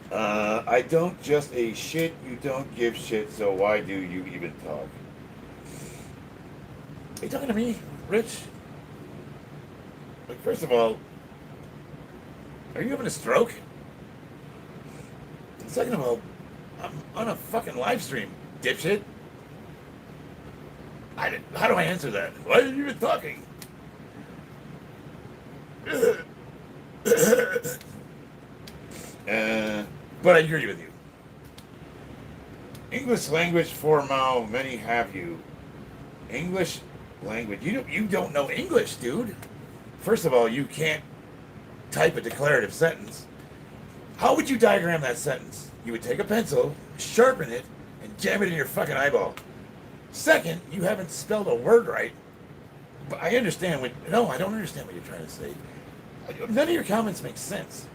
I don't just a shit. You don't give shit. So why do you even talk? Are you talking to me, Rich? Like, first of all, are you having a stroke? And second of all, I'm on a fucking live stream, dipshit. How do I answer that? Why are you even talking? But I agree with you. English language for Mao, many have you. English language. You don't know English, dude. First of all, you can't type a declarative sentence. How would you diagram that sentence? You would take a pencil, sharpen it, and jam it in your fucking eyeball. Second, you haven't spelled a word right. But I understand what... No, I don't understand what you're trying to say. None of your comments make sense.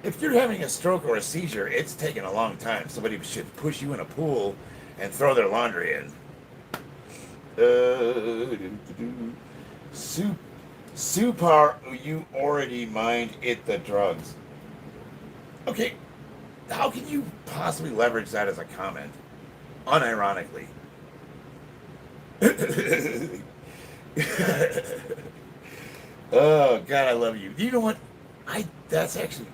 If you're having a stroke or a seizure, it's taking a long time. Somebody should push you in a pool and throw their laundry in. Super, you already mined it the drugs. Okay, how can you possibly leverage that as a comment? Unironically. Oh, God, I love you. You know what? That's actually...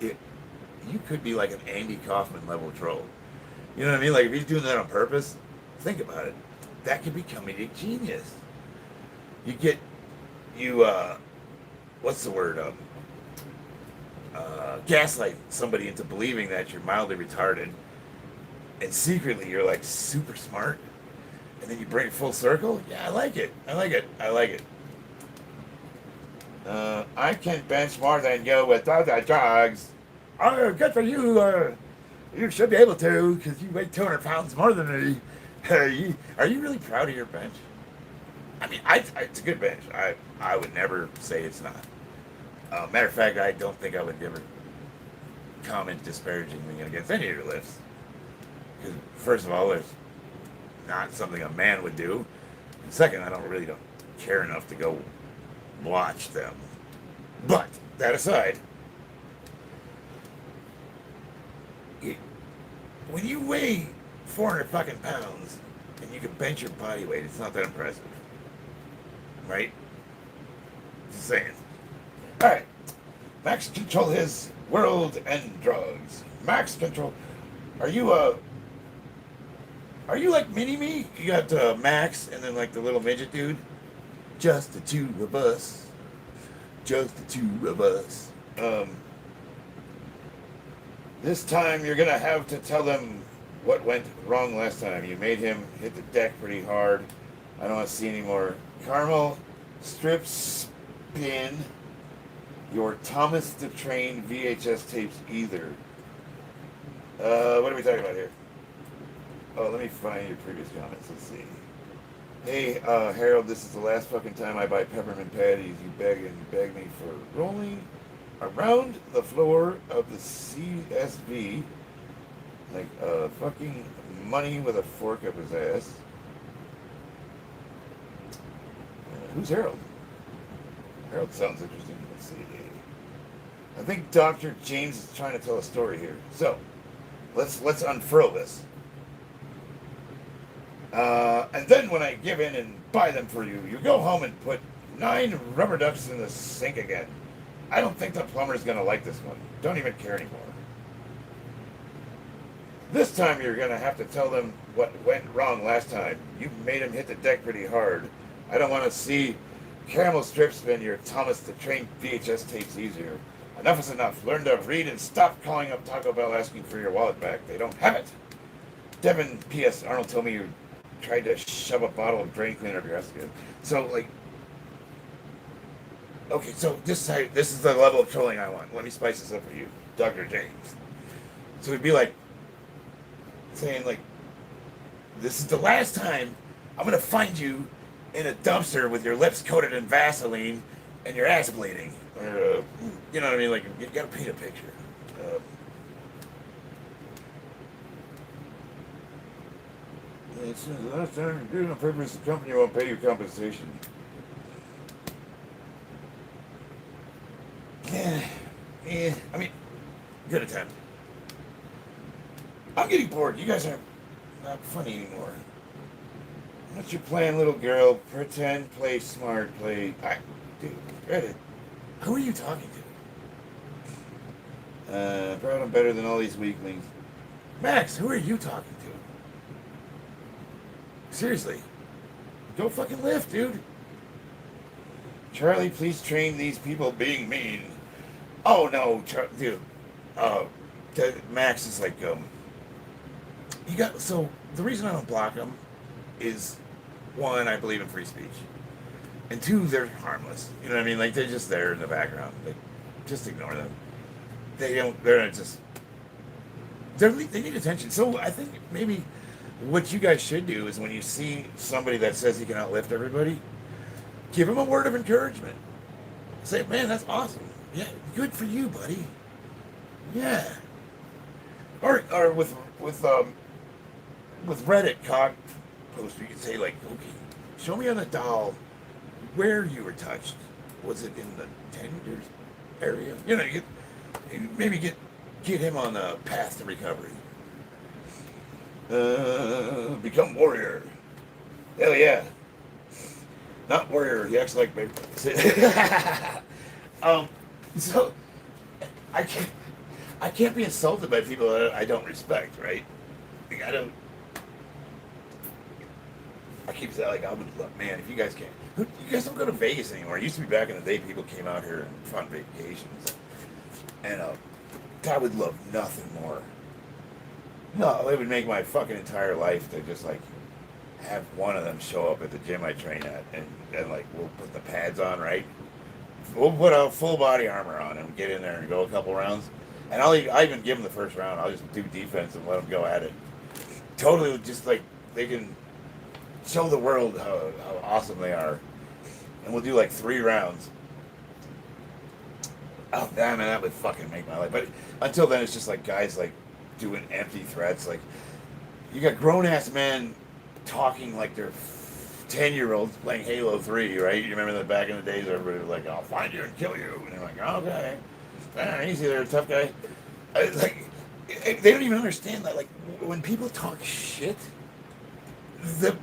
You could be like an Andy Kaufman level troll. You know what I mean? Like, if he's doing that on purpose, think about it. That could be comedic genius. what's the word? Gaslight somebody into believing that you're mildly retarded, and secretly you're like super smart, and then you bring it full circle. Yeah, I like it. I like it. I like it. I can bench more than you without the drugs. Oh, good for you. You should be able to, because you weigh 200 pounds more than me. Are you really proud of your bench? I mean, it's a good bench. I would never say it's not. Matter of fact, I don't think I would ever comment disparagingly against any of your lifts. Because first of all, there's not something a man would do. And second, I don't care enough to go watch them. But that aside, when you weigh 400 fucking pounds and you can bench your body weight, it's not that impressive, right? Just saying. All right, Max control his world and drugs. Max control. Are you like mini me? You got Max and then like the little midget dude. Just the two of us. Just the two of us. This time you're gonna have to tell them what went wrong last time. You made him hit the deck pretty hard. I don't want to see any more caramel strip spin. Your Thomas the Train VHS tapes either. What are we talking about here? Oh, let me find your previous comments. Let's see. Hey, Harold, this is the last fucking time I buy peppermint patties. You beg me for rolling around the floor of the CSV like fucking money with a fork up his ass. Who's Harold? Harold sounds interesting. Let's see. I think Dr. James is trying to tell a story here. So, let's unfurl this. And then when I give in and buy them for you, you go home and put 9 rubber ducks in the sink again. I don't think the plumber's gonna like this one. Don't even care anymore. This time you're gonna have to tell them what went wrong last time. You made him hit the deck pretty hard. I don't want to see caramel strip spin your Thomas the Train VHS tapes easier. Enough is enough. Learn to read and stop calling up Taco Bell asking for your wallet back. They don't have it. Devin, P.S. Arnold told me you tried to shove a bottle of drain cleaner up your ass again. So, like, okay, so this is the level of trolling I want. Let me spice this up for you, Dr. James. So it'd be like saying, like, this is the last time I'm going to find you in a dumpster with your lips coated in Vaseline and your ass bleeding. Or, you know what I mean? Like, you got to paint a picture. It's the last time you're doing on purpose, the company won't pay you compensation. Yeah, I mean, good attempt. I'm getting bored. You guys aren't not funny anymore. What's your plan, little girl? Pretend, play smart, dude, Reddit. Who are you talking to? Proud I'm better than all these weaklings. Max, who are you talking to? Seriously. Go fucking lift, dude. Charlie, please train these people being mean. Oh, no, dude. Max is like, so the reason I don't block them is, one, I believe in free speech. And two, they're harmless. You know what I mean? Like, they're just there in the background. Like, just ignore them. They're not just, they need attention. So I think maybe what you guys should do is when you see somebody that says he can outlift everybody, give him a word of encouragement. Say, man, that's awesome. Yeah, good for you, buddy. Yeah. Or with Reddit cock poster, you can say like, okay, show me on the doll where you were touched. Was it in the tenders area? You know, maybe get him on the path to recovery. Become warrior. Hell yeah. Not warrior. He acts like baby. So I can't be insulted by people that I don't respect, right? Like, I keep saying, like, I would love, man, if you guys can't, you guys don't go to Vegas anymore. It used to be back in the day, people came out here and fun vacations. And I would love nothing more. No, it would make my fucking entire life to just, like, have one of them show up at the gym I train at. And like, we'll put the pads on, right? We'll put a full body armor on and get in there and go a couple rounds. And I even give them the first round. I'll just do defense and let them go at it. Totally, just like they can show the world how awesome they are. And we'll do like 3 rounds. Oh, damn, man, that would fucking make my life. But until then, it's just like guys like doing empty threats. Like, you got grown ass men talking like they're 10-year-olds playing Halo 3, right? You remember that back in the days, everybody was like, I'll find you and kill you. And they're like, okay. Easy there, tough guy. Like, they don't even understand that. Like, when people talk shit, the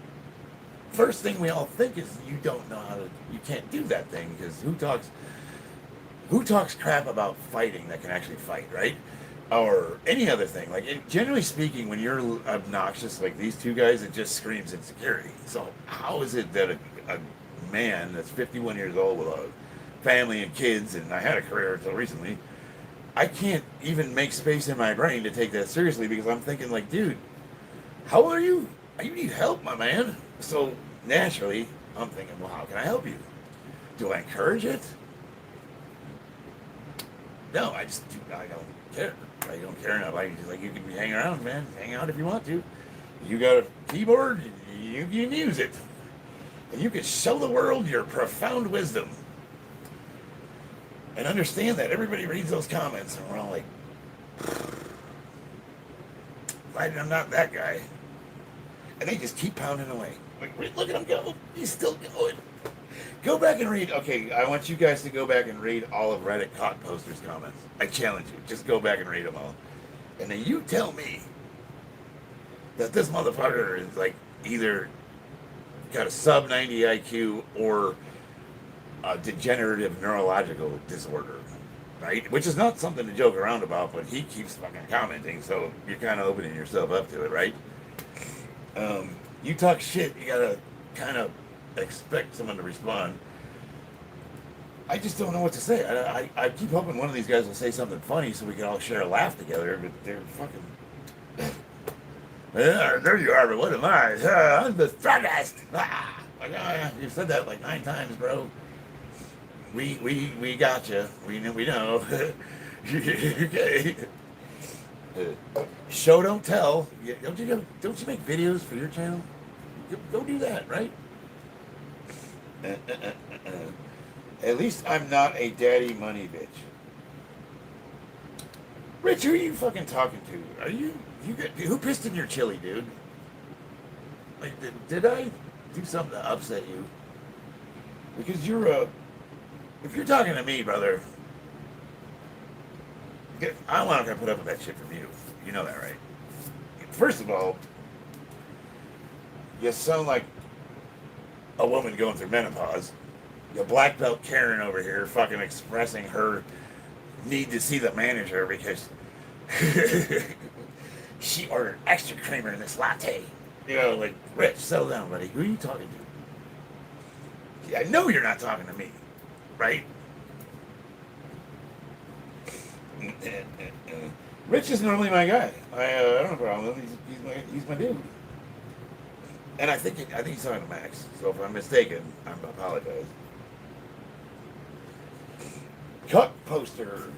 first thing we all think is you don't know how to, you can't do that thing, because who talks crap about fighting that can actually fight, right? Or any other thing. Like, generally speaking, when you're obnoxious like these two guys, it just screams insecurity. So how is it that a man that's 51 years old with a family and kids, and I had a career until recently, I can't even make space in my brain to take that seriously, because I'm thinking like, dude, how old are you? You need help, my man. So naturally, I'm thinking, well, how can I help you? Do I encourage it? No, I don't care. I don't care enough. Like, you can hang around, man. Hang out if you want to. You got a keyboard, you can use it. And you can show the world your profound wisdom. And understand that everybody reads those comments, and we're all like, I'm not that guy. And they just keep pounding away. Like, look at him go. He's still going. Go back and read. Okay, I want you guys to go back and read all of Reddit Cock Posters' comments. I challenge you. Just go back and read them all. And then you tell me that this motherfucker is like either got a sub 90 IQ or a degenerative neurological disorder, right? Which is not something to joke around about, but he keeps fucking commenting, so you're kind of opening yourself up to it, right? You talk shit, you gotta kind of expect someone to respond. I just don't know what to say. I keep hoping one of these guys will say something funny so we can all share a laugh together, but they're fucking... Yeah, there you are, but what am I? I'm the strongest. Like, you've said that like 9 times, bro. We got you. We know. Okay. Show don't tell. Don't you make videos for your channel? Go do that, right? At least I'm not a daddy money bitch. Rich, who are you fucking talking to? Who pissed in your chili, dude? Like, did I do something to upset you? Because if you're talking to me, brother, I'm not gonna put up with that shit from you. You know that, right? First of all, you sound like a woman going through menopause. You black belt Karen over here fucking expressing her need to see the manager because she ordered extra creamer in this latte. You know, like, Rich, settle down, buddy. Who are you talking to? I know you're not talking to me, right? Rich is normally my guy. I don't have a problem. He's my dude. And I think he's talking to Max. So if I'm mistaken, I apologize. Cut poster.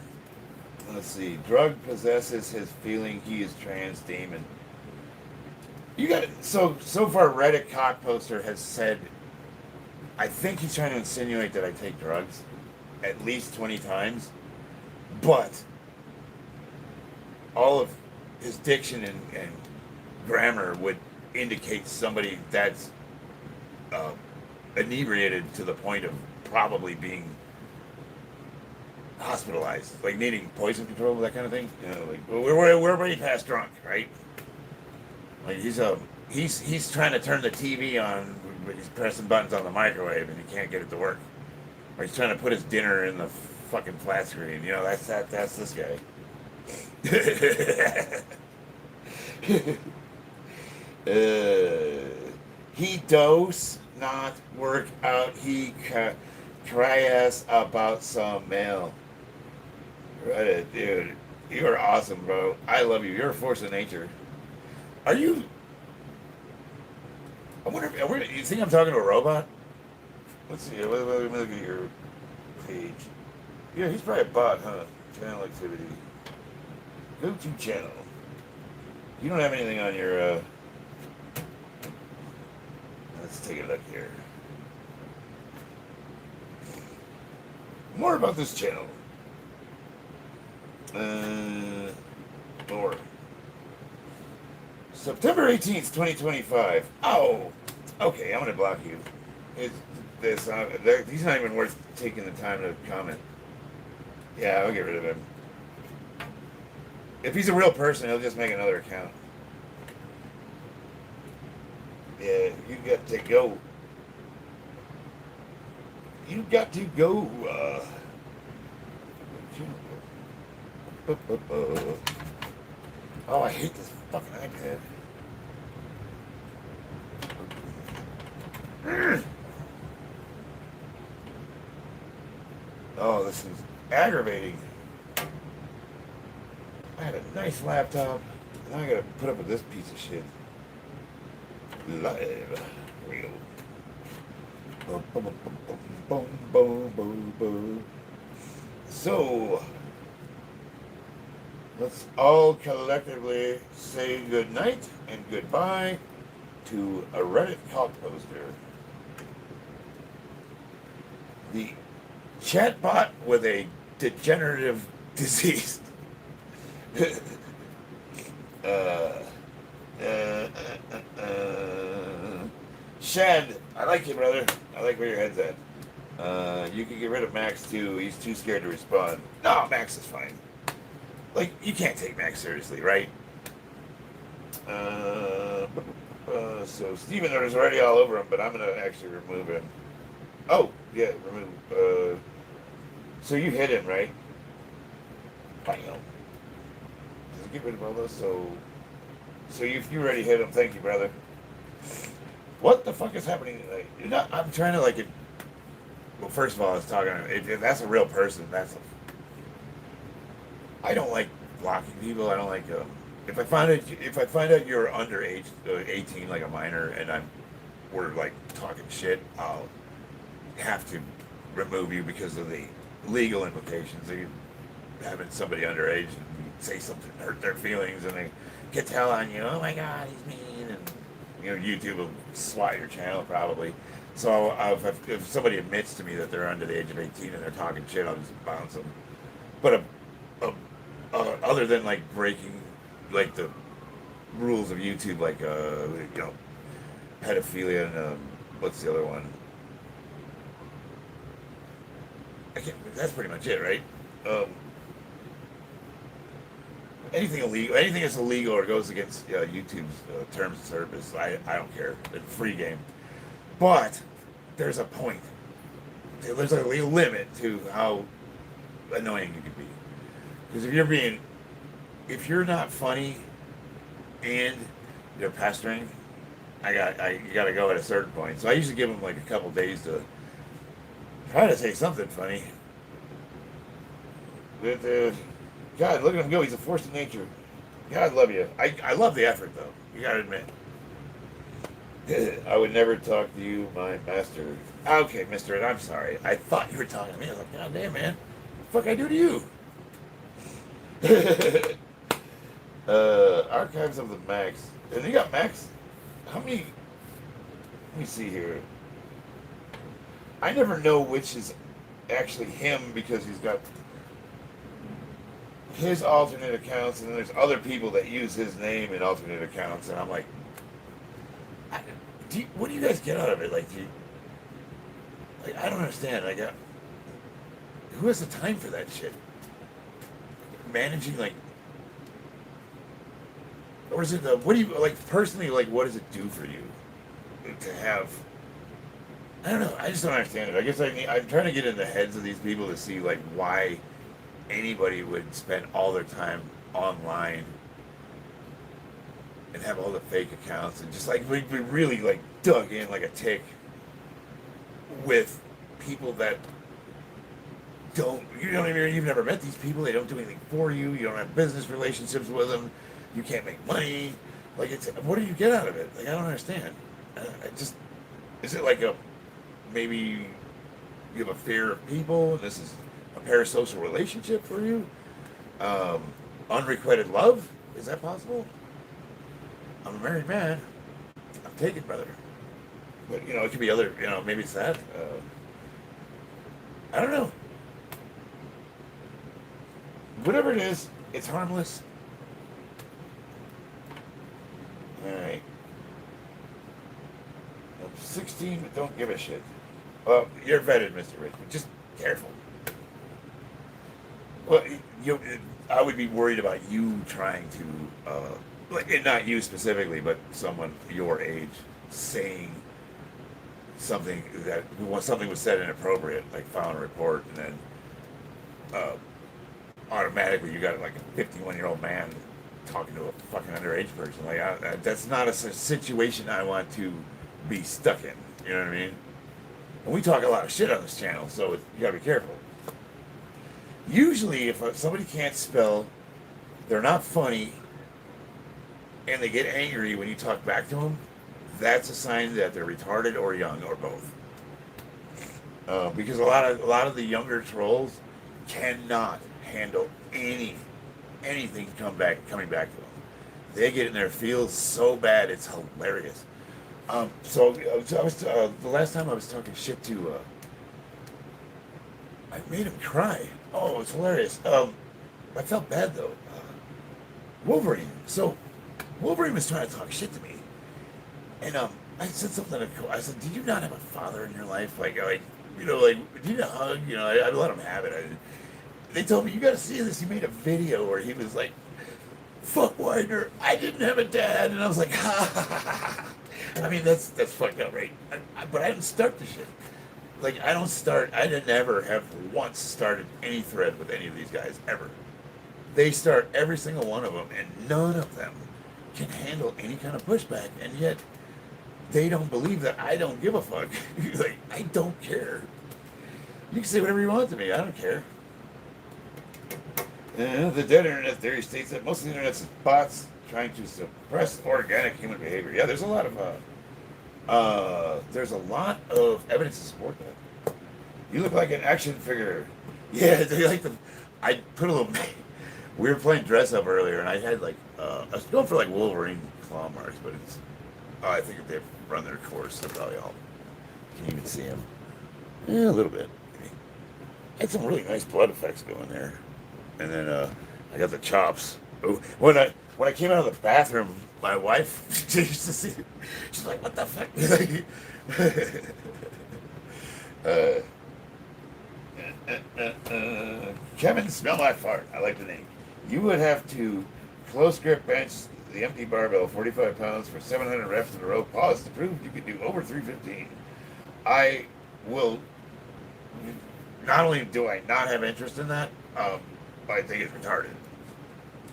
Let's see. Drug possesses his feeling he is trans demon. You got it. So far, Reddit cock poster has said, I think he's trying to insinuate that I take drugs at least 20 times, but all of his diction and grammar would indicate somebody that's inebriated to the point of probably being hospitalized, like needing poison control, that kind of thing. You know, like we're way past drunk, right? Like he's trying to turn the TV on, but he's pressing buttons on the microwave and he can't get it to work. Or he's trying to put his dinner in the fucking flat screen. You know, that's this guy. He does not work out. Try us about some mail. Right, dude. You are awesome, bro. I love you. You're a force of nature. Are you? I wonder. You think I'm talking to a robot? Let's see. Let me look at your page. Yeah, he's probably a bot, huh? Channel activity. Go to channel. You don't have anything on your. Let's take a look here. More about this channel. More. September 18th, 2025. Oh, okay, I'm going to block you. He's not even worth taking the time to comment. Yeah, I'll get rid of him. If he's a real person, he'll just make another account. Yeah, you got to go. You got to go. Oh, I hate this fucking iPad. Oh, this is aggravating. I had a nice laptop, and I gotta put up with this piece of shit. Live. Real. Boom, boom, boom, boom, boom, boom, boom. So, let's all collectively say good night and goodbye to a Reddit cock poster. The chatbot with a degenerative disease. Shad, I like you, brother. I like where your head's at. You can get rid of Max too. He's too scared to respond. No, Max is fine. Like, you can't take Max seriously, right? So Steven is already all over him, but I'm gonna actually remove him. Oh, yeah, remove. So you hit him, right? Bam. Just get rid of all those. So if you already hit him, thank you, brother. What the fuck is happening? Like, I'm trying to like it. Well, first of all, I was talking. If that's a real person, I don't like blocking people. I don't like. If I find out you're under age 18, like a minor, and we're like talking shit, I'll have to remove you because of the legal implications of you having somebody underage and say something to hurt their feelings, and they get to hell on you. Oh my God, he's mean, and YouTube will swat your channel probably. So if somebody admits to me that they're under the age of 18 and they're talking shit, I'll just bounce them. But other than like breaking like the rules of YouTube, like pedophilia and what's the other one? That's pretty much it, right? Anything illegal, anything that's illegal or goes against YouTube's terms of service, I don't care. It's a free game. But there's a point. There's a limit to how annoying you can be. Because if you're not funny and you're pestering, you got to go at a certain point. So I usually give them like a couple days to try to say something funny. But, God, look at him go. He's a force of nature. God love you. I love the effort, though. You got to admit. I would never talk to you, my master. Okay, mister, and I'm sorry. I thought you were talking to me. I was like, God damn, man. What the fuck I do to you? Archives of the Max. And you got Max? How many? Let me see here. I never know which is actually him because he's got his alternate accounts, and then there's other people that use his name in alternate accounts, and I'm like, what do you guys get out of it? Like, I don't understand. Who has the time for that shit? Managing, like, or is it what do you like personally? Like, what does it do for you to have? I don't know. I just don't understand it. I guess I'm trying to get in the heads of these people to see like why anybody would spend all their time online and have all the fake accounts, and just like we really like dug in like a tick with people that don't, you've never met these people, they don't do anything for you, you don't have business relationships with them, you can't make money, like it's, what do you get out of it? Like I don't understand. I just, is it like a, maybe you have a fear of people and this is a parasocial relationship for you? Unrequited love, is that possible? I'm a married man, I'm taken, brother. But it could be other, maybe it's that. I don't know. Whatever it is, it's harmless. Alright. I'm 16, but don't give a shit. Well, you're vetted, Mr. Richmond. Just careful. Well, I would be worried about you trying to, and not you specifically, but someone your age saying something something was said inappropriate, like filing a report, and then automatically you got like a 51-year-old man talking to a fucking underage person. Like that's not a situation I want to be stuck in. You know what I mean? And we talk a lot of shit on this channel, so you gotta be careful. Usually, if somebody can't spell, they're not funny, and they get angry when you talk back to them, that's a sign that they're retarded or young or both. Because a lot of the younger trolls cannot handle anything coming back to them. They get in their feels so bad, it's hilarious. So I was the last time I was talking shit to, I made him cry. Oh, it's hilarious. I felt bad though. Wolverine. So Wolverine was trying to talk shit to me, and I said something. I said, "Did you not have a father in your life? Like, did you hug? I let him have it." They told me, "You got to see this." He made a video where he was like, "Fuck Widener, I didn't have a dad," and I was like, "Ha ha ha ha." I mean, that's fucked up, right? But I didn't start the shit. Like, I didn't ever have once started any thread with any of these guys, ever. They start every single one of them, and none of them can handle any kind of pushback, and yet they don't believe that I don't give a fuck. Like, I don't care. You can say whatever you want to me, I don't care. The dead internet theory states that most of the internet is bots trying to suppress organic human behavior. Yeah, there's a lot of evidence to support that. You look like an action figure. Yeah, they like the. I put a little. We were playing dress up earlier, and I had like I was going for like Wolverine claw marks, but it's. I think if they've run their course, they're probably all. Can you even see them? Yeah, a little bit. I had some really nice blood effects going there, and then I got the chops. Oh, when I came out of the bathroom, my wife she used to see. She's like, "What the fuck?" Kevin, smell my fart. I like the name. You would have to close grip bench the empty barbell, 45 pounds for 700 reps in a row. Pause to prove you could do over 315. I will. Not only do I not have interest in that, I think it's retarded.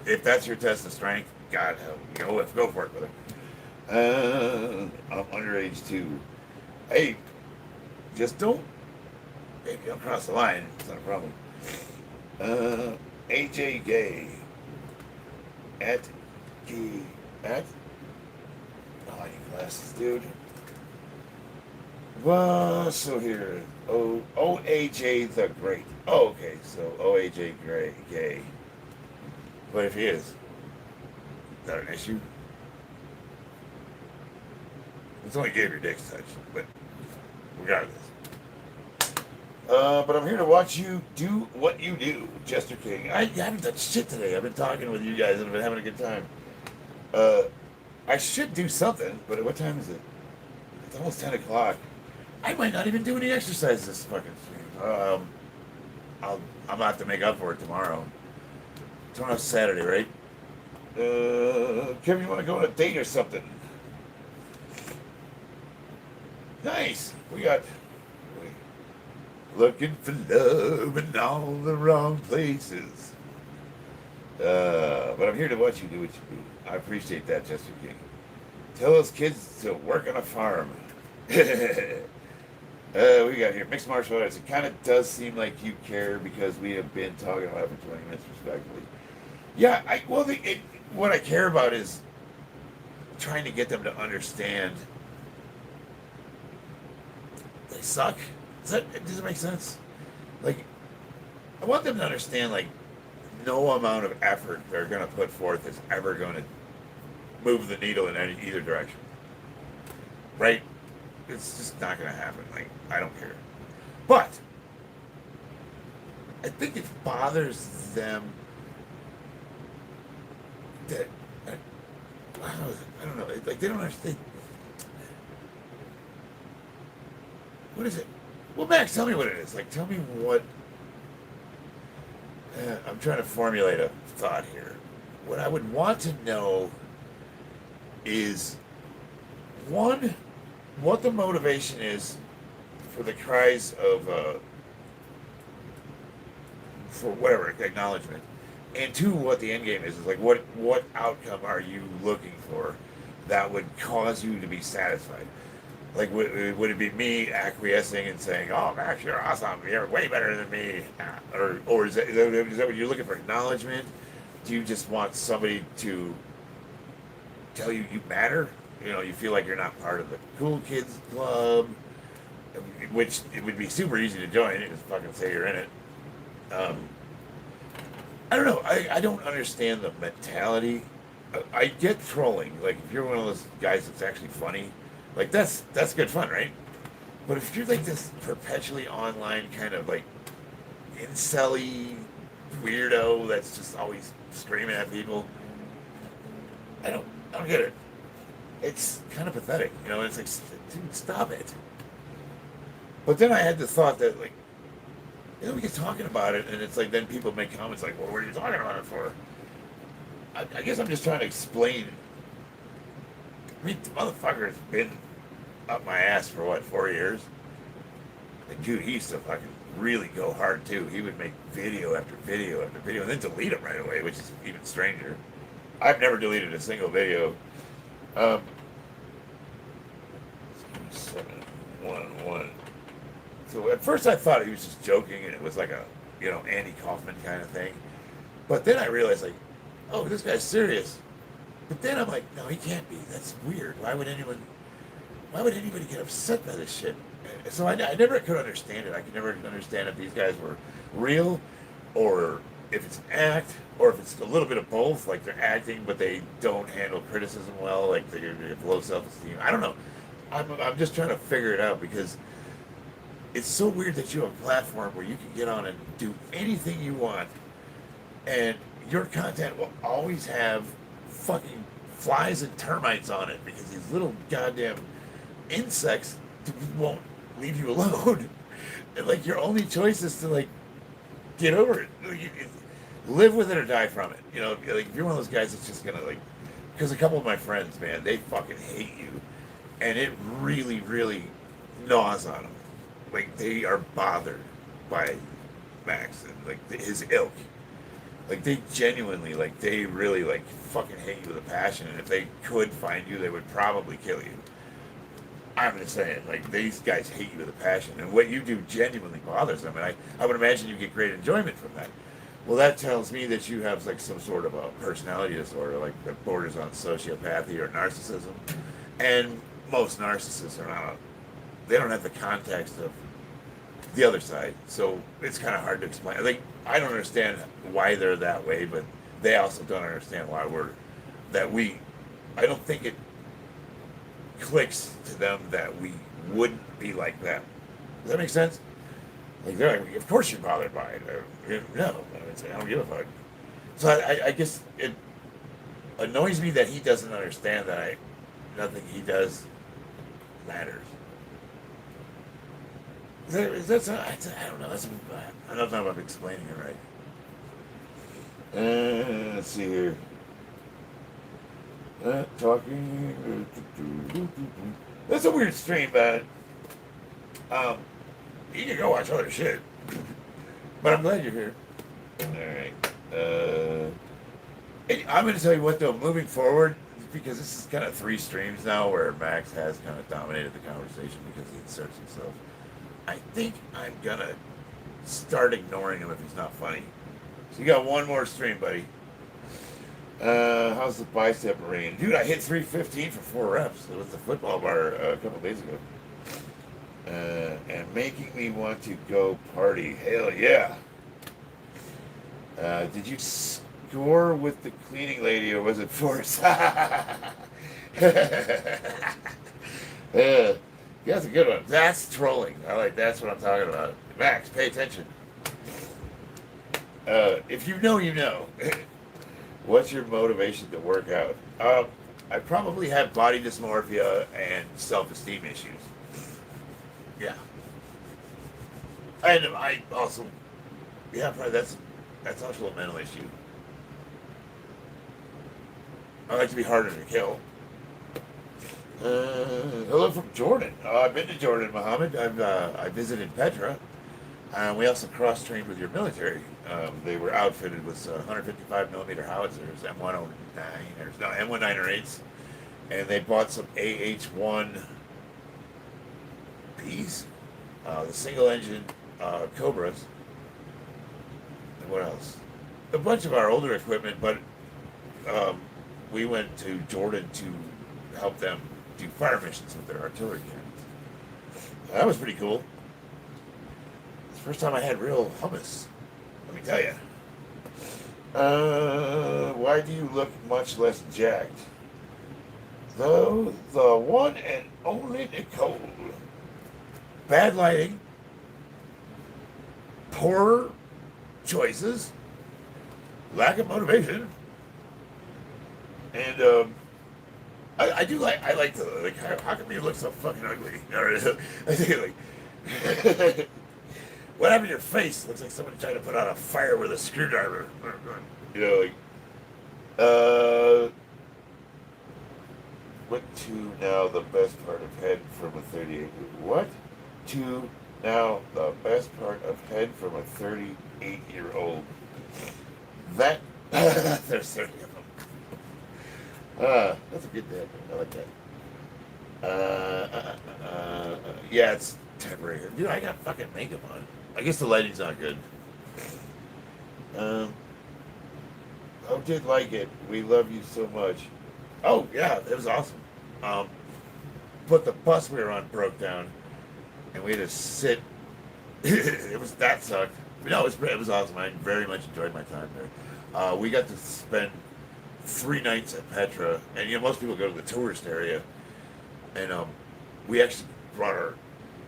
If that's your test of strength, God help, go for it, brother. I'm underage too. Hey, just don't. Maybe don't cross the line. It's not a problem. AJ Gay. I need glasses, dude. Well, so here. OAJ the Great. Oh, okay. So OAJ Gay. But if he is that an issue? It's only gay if your dick's touched, but regardless. But I'm here to watch you do what you do, Jester King. I haven't done shit today. I've been talking with you guys and I've been having a good time. I should do something, but what time is it? It's almost 10 o'clock. I might not even do any exercise this fucking stream. I'm gonna have to make up for it tomorrow. Tomorrow's Saturday, right? Kevin, you want to go on a date or something? Nice. We got looking for love in all the wrong places. But I'm here to watch you do what you do. I appreciate that, Chester King. Tell those kids to work on a farm. We got here mixed martial arts. It kind of does seem like you care because we have been talking about it for 20 minutes, respectively. Yeah, what I care about is trying to get them to understand they suck. Does it make sense? Like, I want them to understand, like, no amount of effort they're going to put forth is ever going to move the needle in either direction. Right? It's just not going to happen. Like, I don't care. But I think it bothers them that I don't know. Like, they don't understand. What is it? Well, Max, tell me what it is. Like, tell me what. I'm trying to formulate a thought here. What I would want to know is, one, what the motivation is for the cries of, for whatever, acknowledgement. And two, what the end game is like, what outcome are you looking for that would cause you to be satisfied? Like, would it be me acquiescing and saying, "Oh, Max, you're awesome. You're way better than me," or is that what you're looking for? Acknowledgement? Do you just want somebody to tell you you matter? You know, you feel like you're not part of the cool kids club, which it would be super easy to join. You just fucking say you're in it. I don't know. I don't understand the mentality. I get trolling. Like, if you're one of those guys that's actually funny. Like, that's good fun, right? But if you're like this perpetually online kind of like incel-y weirdo that's just always screaming at people, I don't get it. It's kind of pathetic, you know. It's like, dude, stop it. But then I had the thought that, like, we get talking about it, and it's like then people make comments like, "Well, what are you talking about it for?" I guess I'm just trying to explain. I mean, the motherfucker's been up my ass for what, 4 years? And dude, he used to fucking really go hard too. He would make video after video after video and then delete them right away, which is even stranger. I've never deleted a single video. 711. So at first I thought he was just joking and it was like a, Andy Kaufman kind of thing. But then I realized, like, oh, this guy's serious. But then I'm like, no, he can't be. That's weird. Why would anybody get upset by this shit? So I never could understand it. I could never understand if these guys were real, or if it's an act, or if it's a little bit of both. Like, they're acting, but they don't handle criticism well. Like, they have low self-esteem. I don't know. I'm just trying to figure it out, because it's so weird that you have a platform where you can get on and do anything you want, and your content will always have fucking flies and termites on it, because these little goddamn insects won't leave you alone. And, like, your only choice is to, like, get over it. Live with it or die from it. You know, like, if you're one of those guys that's just gonna, like, because a couple of my friends, man, they fucking hate you, and it really, really gnaws on them. Like, they are bothered by Max and, like, his ilk. Like, they genuinely, like, they really, like, fucking hate you with a passion, and if they could find you, they would probably kill you. I'm just saying, like, these guys hate you with a passion, and what you do genuinely bothers them, and I would imagine you get great enjoyment from that. Well, that tells me that you have, like, some sort of a personality disorder, like, that borders on sociopathy or narcissism, and most narcissists are not, they don't have the context of the other side, so it's kind of hard to explain. Like, I don't understand why they're that way, but they also don't understand why I don't think it clicks to them that we wouldn't be like them. Does that make sense? Like, they're like, of course you're bothered by it. No, I don't give a fuck. So I guess it annoys me that he doesn't understand that nothing he does matters. I don't know. I don't know if I'm explaining it right. Let's see here. Talking. That's a weird stream, but you can go watch other shit. But I'm glad you're here. All right. And I'm going to tell you what, though, moving forward, because this is kind of 3 streams now where Max has kind of dominated the conversation because he inserts himself. I think I'm going to start ignoring him if he's not funny. So you got one more stream, buddy. How's the bicep range? Dude, I hit 315 for 4 reps. It was the football bar a couple days ago. And making me want to go party. Hell yeah. Did you score with the cleaning lady or was it forced? That's a good one. That's trolling. That's what I'm talking about. Max, pay attention. If you know, you know. What's your motivation to work out? I probably have body dysmorphia and self-esteem issues. Yeah. And I also, yeah, probably that's also a mental issue. I like to be harder to kill. Hello from Jordan. I've been to Jordan, Mohammed. I visited Petra. We also cross-trained with your military. They were outfitted with 155 millimeter howitzers, M1908s, and they bought some AH-1 Ps, the single-engine Cobras, and what else? A bunch of our older equipment, but we went to Jordan to help them do fire missions with their artillery cannons. That was pretty cool. It's the first time I had real hummus, let me tell you. Why do you look much less jacked? Though the one and only Nicole. Bad lighting, poor choices, lack of motivation, and I like the how come you look so fucking ugly? I think like what happened to your face? Looks like somebody tried to put out a fire with a screwdriver. You know, what to now the best part of head from a 38? What? To now the best part of head from a 38-year-old. That there's 30 of them. That's a good dad. I like that. Yeah, it's temporary. Dude, I got fucking makeup on. I guess the lighting's not good. Oh, did like it. We love you so much. Oh yeah, it was awesome. But the bus we were on broke down, and we had to sit. That sucked. But no, it was awesome. I very much enjoyed my time there. We got to spend 3 nights at Petra, and most people go to the tourist area, and we actually brought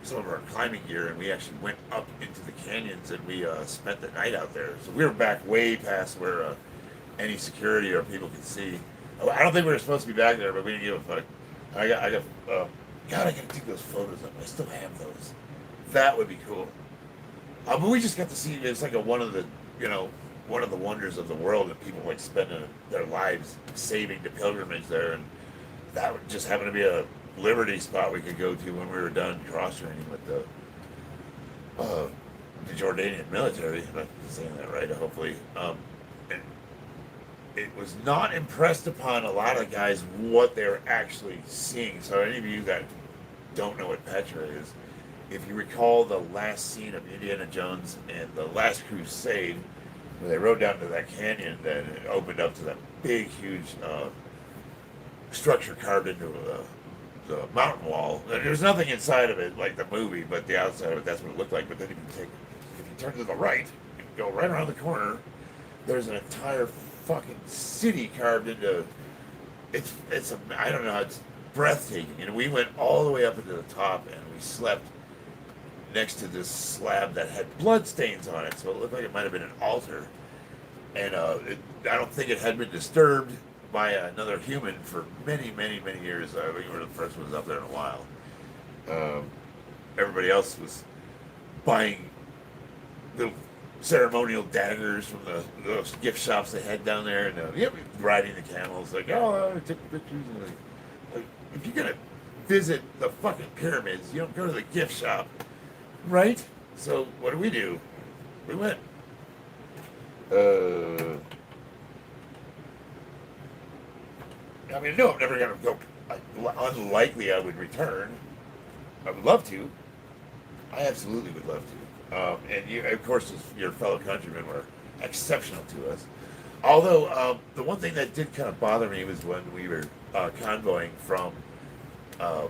some of our climbing gear, and we actually went up into the canyons, and we spent the night out there. So we were back way past where any security or people could see. I don't think we were supposed to be back there, but we didn't give a fuck. I got, God, I gotta take those photos up. I still have those. That would be cool. But we just got to see. It's like one of the wonders of the world that people like spending their lives saving the pilgrimage there, and that would just happen to be a liberty spot we could go to when we were done cross training with the Jordanian military. I'm not saying that right, hopefully. And it was not impressed upon a lot of guys what they're actually seeing. So any of you that don't know what Petra is, if you recall the last scene of Indiana Jones and the Last Crusade, where they rode down to that canyon, then it opened up to that big, huge structure carved into the mountain wall. And there's nothing inside of it like the movie, but the outside of it, that's what it looked like. But then if you turn to the right and go right around the corner, there's an entire fucking city carved into. I don't know, it's breathtaking. And we went all the way up into the top, and we slept next to this slab that had blood stains on it, so it looked like it might have been an altar. And I don't think it had been disturbed by another human for many, many, many years. I think we were the first ones up there in a while. Everybody else was buying little ceremonial daggers from those gift shops they had down there, and riding the camels. Like, I took pictures. And like, if you're gonna visit the fucking pyramids, you don't go to the gift shop, right? So what do? We went. I mean, no, I'm never going to go. Unlikely I would return. I would love to. I absolutely would love to. And you, of course, your fellow countrymen were exceptional to us. Although the one thing that did kind of bother me was when we were convoying from uh,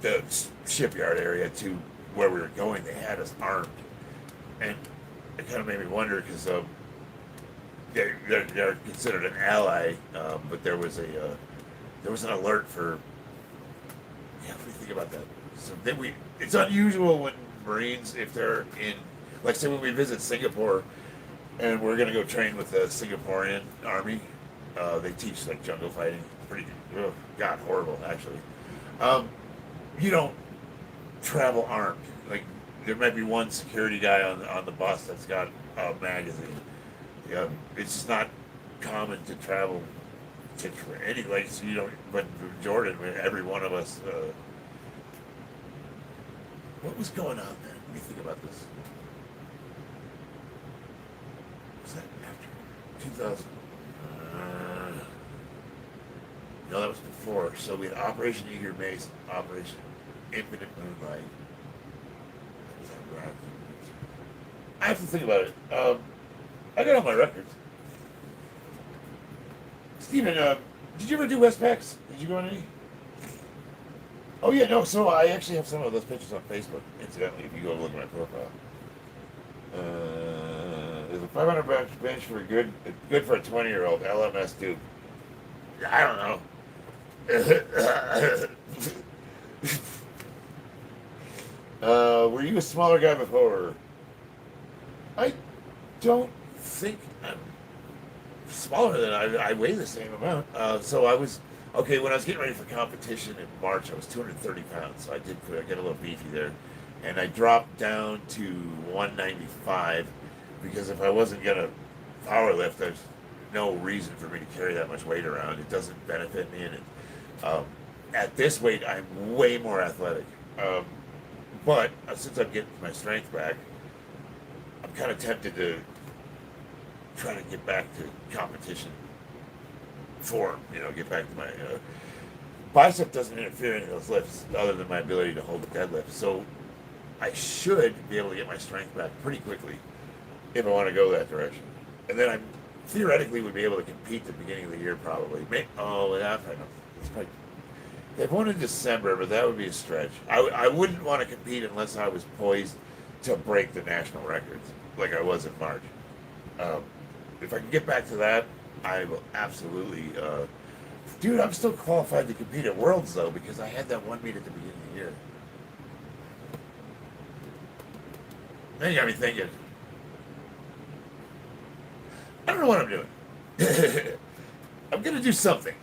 the shipyard area to where we were going. They had us armed, and it kind of made me wonder because they're considered an ally, but there was an alert for. Yeah, what do you think about that? So then it's unusual when Marines, if they're in, like say when we visit Singapore, and we're gonna go train with the Singaporean army. They teach like jungle fighting. Pretty, oh, God, horrible actually. You don't travel armed. Like there might be one security guy on the bus that's got a magazine. It's just not common to travel for any like so you don't. But Jordan, every one of us. What was going on there? Let me think about this. Was that after 2000? No, that was before. So we had Operation Eager Mace, Operation Infinite Moonlight. Was that right? I have to think about it. I got all my records. Steven, did you ever do Westpac's? Did you go on any? Oh yeah, no. So I actually have some of those pictures on Facebook. Incidentally, if you go look at my profile, there's a 500 bench for good for a 20-year-old LMS dude. I don't know. Were you a smaller guy before? I don't think I'm smaller than I weigh the same amount. So I was okay when I was getting ready for competition in March. I was 230 pounds, so I get a little beefy there, and I dropped down to 195 because if I wasn't gonna power lift, there's no reason for me to carry that much weight around. It doesn't benefit me, and at this weight, I'm way more athletic. But since I'm getting my strength back, I'm kind of tempted to try to get back to competition form. Get back to my bicep doesn't interfere in those lifts, other than my ability to hold a deadlift. So I should be able to get my strength back pretty quickly if I want to go that direction, and then I theoretically would be able to compete at the beginning of the year probably. It's probably. They've won in December, but that would be a stretch. I wouldn't want to compete unless I was poised to break the national records like I was in March. If I can get back to that, I will absolutely. Dude, I'm still qualified to compete at Worlds though because I had that one meet at the beginning of the year. Then you got me thinking. I don't know what I'm doing. I'm gonna do something.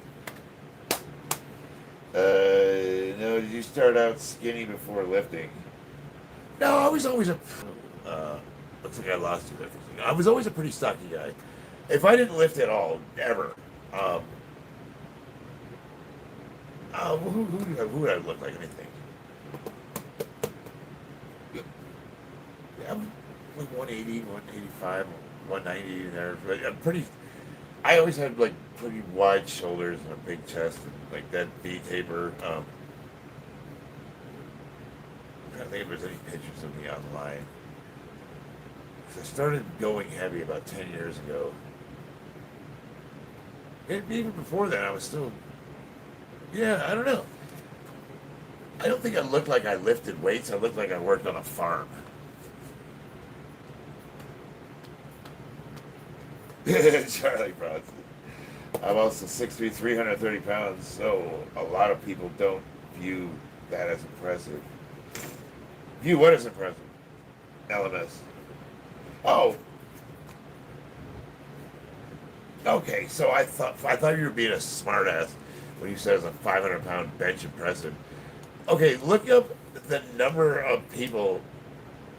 No, did you start out skinny before lifting? No, I was always a. Looks like I lost you there for a second. I was always a pretty stocky guy. If I didn't lift at all, ever. Who would I look like? Anything? Yeah, I'm like 180, 185, 190 there. I'm pretty. I always had like pretty wide shoulders and a big chest and like that V taper. I'm trying to think if there's any pictures of me online. I started going heavy about 10 years ago. And even before that, I was still. Yeah, I don't know. I don't think I looked like I lifted weights. I looked like I worked on a farm. Charlie Bronson. I'm also 6'3", 330 pounds, so a lot of people don't view that as impressive. View what is impressive? LMS. Oh. Okay, so I thought you were being a smartass when you said it's a 500-pound bench impressive. Okay, look up the number of people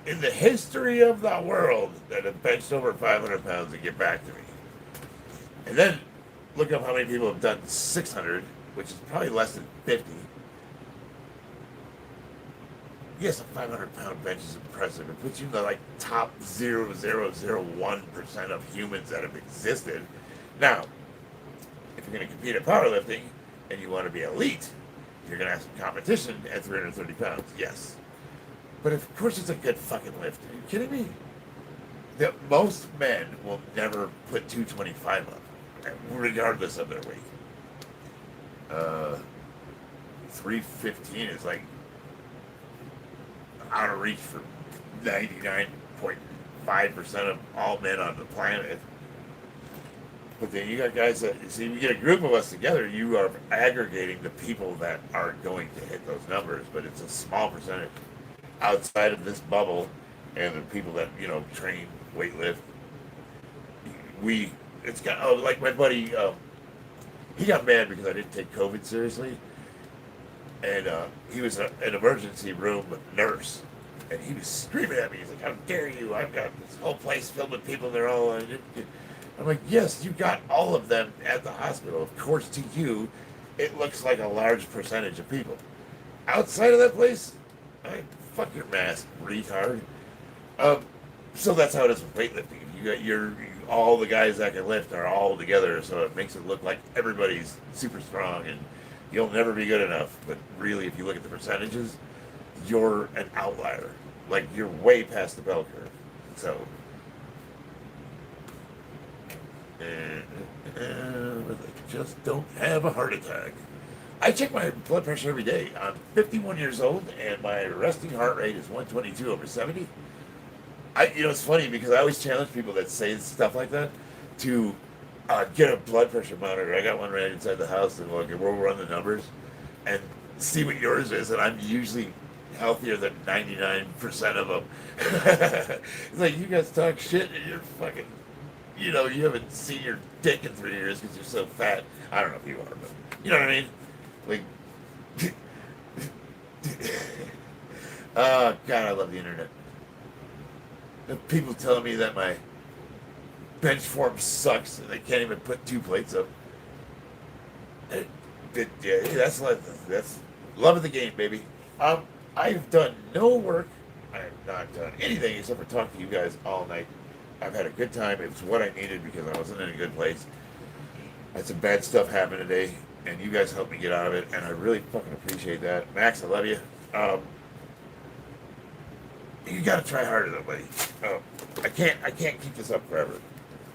in the history of the world that have benched over 500 pounds and get back to me. And then look up how many people have done 600, which is probably less than 50. Yes, a 500-pound bench is impressive. It puts you in the top 0.001% of humans that have existed. Now, if you're going to compete at powerlifting and you want to be elite, you're going to have some competition at 330 pounds. Yes. But of course it's a good fucking lift. Are you kidding me? Most men will never put 225 up, regardless of their weight. 315 is like out of reach for 99.5% of all men on the planet. But then you got guys that, see, you get a group of us together, you are aggregating the people that aren't going to hit those numbers, but it's a small percentage outside of this bubble and the people that, train, weightlift. It's got, like my buddy, he got mad because I didn't take COVID seriously. And he was an emergency room nurse. And he was screaming at me. He's like, how dare you? I've got this whole place filled with people. They're all... I'm like, yes, you got all of them at the hospital. Of course, to you, it looks like a large percentage of people. Outside of that place, fuck your mask, retard. So that's how it is with weightlifting. You got all the guys that can lift are all together, so it makes it look like everybody's super strong, and you'll never be good enough. But really, if you look at the percentages, you're an outlier. Like, you're way past the bell curve. So... I just don't have a heart attack. I check my blood pressure every day. I'm 51 years old, and my resting heart rate is 122/70. It's funny because I always challenge people that say stuff like that to get a blood pressure monitor. I got one right inside the house, and we'll run the numbers and see what yours is. And I'm usually healthier than 99% of them. It's like, you guys talk shit, and you're fucking... you haven't seen your dick in 3 years because you're so fat. I don't know if you are, but you know what I mean? Like, oh, God, I love the internet. The people telling me that my bench form sucks and they can't even put 2 plates up. That's love of the game, baby. I've done no work. I have not done anything except for talk to you guys all night. I've had a good time. It was what I needed because I wasn't in a good place. I had some bad stuff happen today, and you guys helped me get out of it, and I really fucking appreciate that. Max, I love you. You gotta try harder though, buddy. I can't keep this up forever.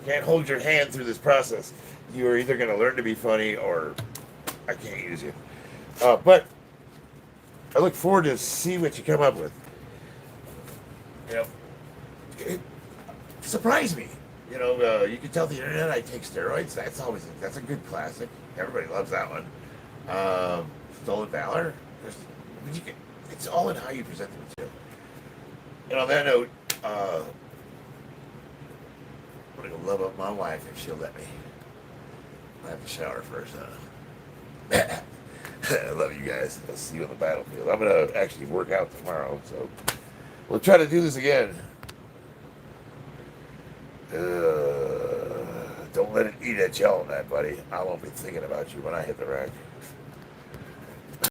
Can't hold your hand through this process. You are either gonna learn to be funny or I can't use you. But I look forward to see what you come up with. Surprise me. You can tell the internet I take steroids. That's a good classic. Everybody loves that one. Stolen Valor. It's all in how you present the material. And on that note, I'm gonna go love up my wife if she'll let me. I have to shower first, huh? I love you guys. I'll see you on the battlefield. I'm gonna actually work out tomorrow, so we'll try to do this again. Don't let it eat at you all night, buddy. I won't be thinking about you when I hit the rack.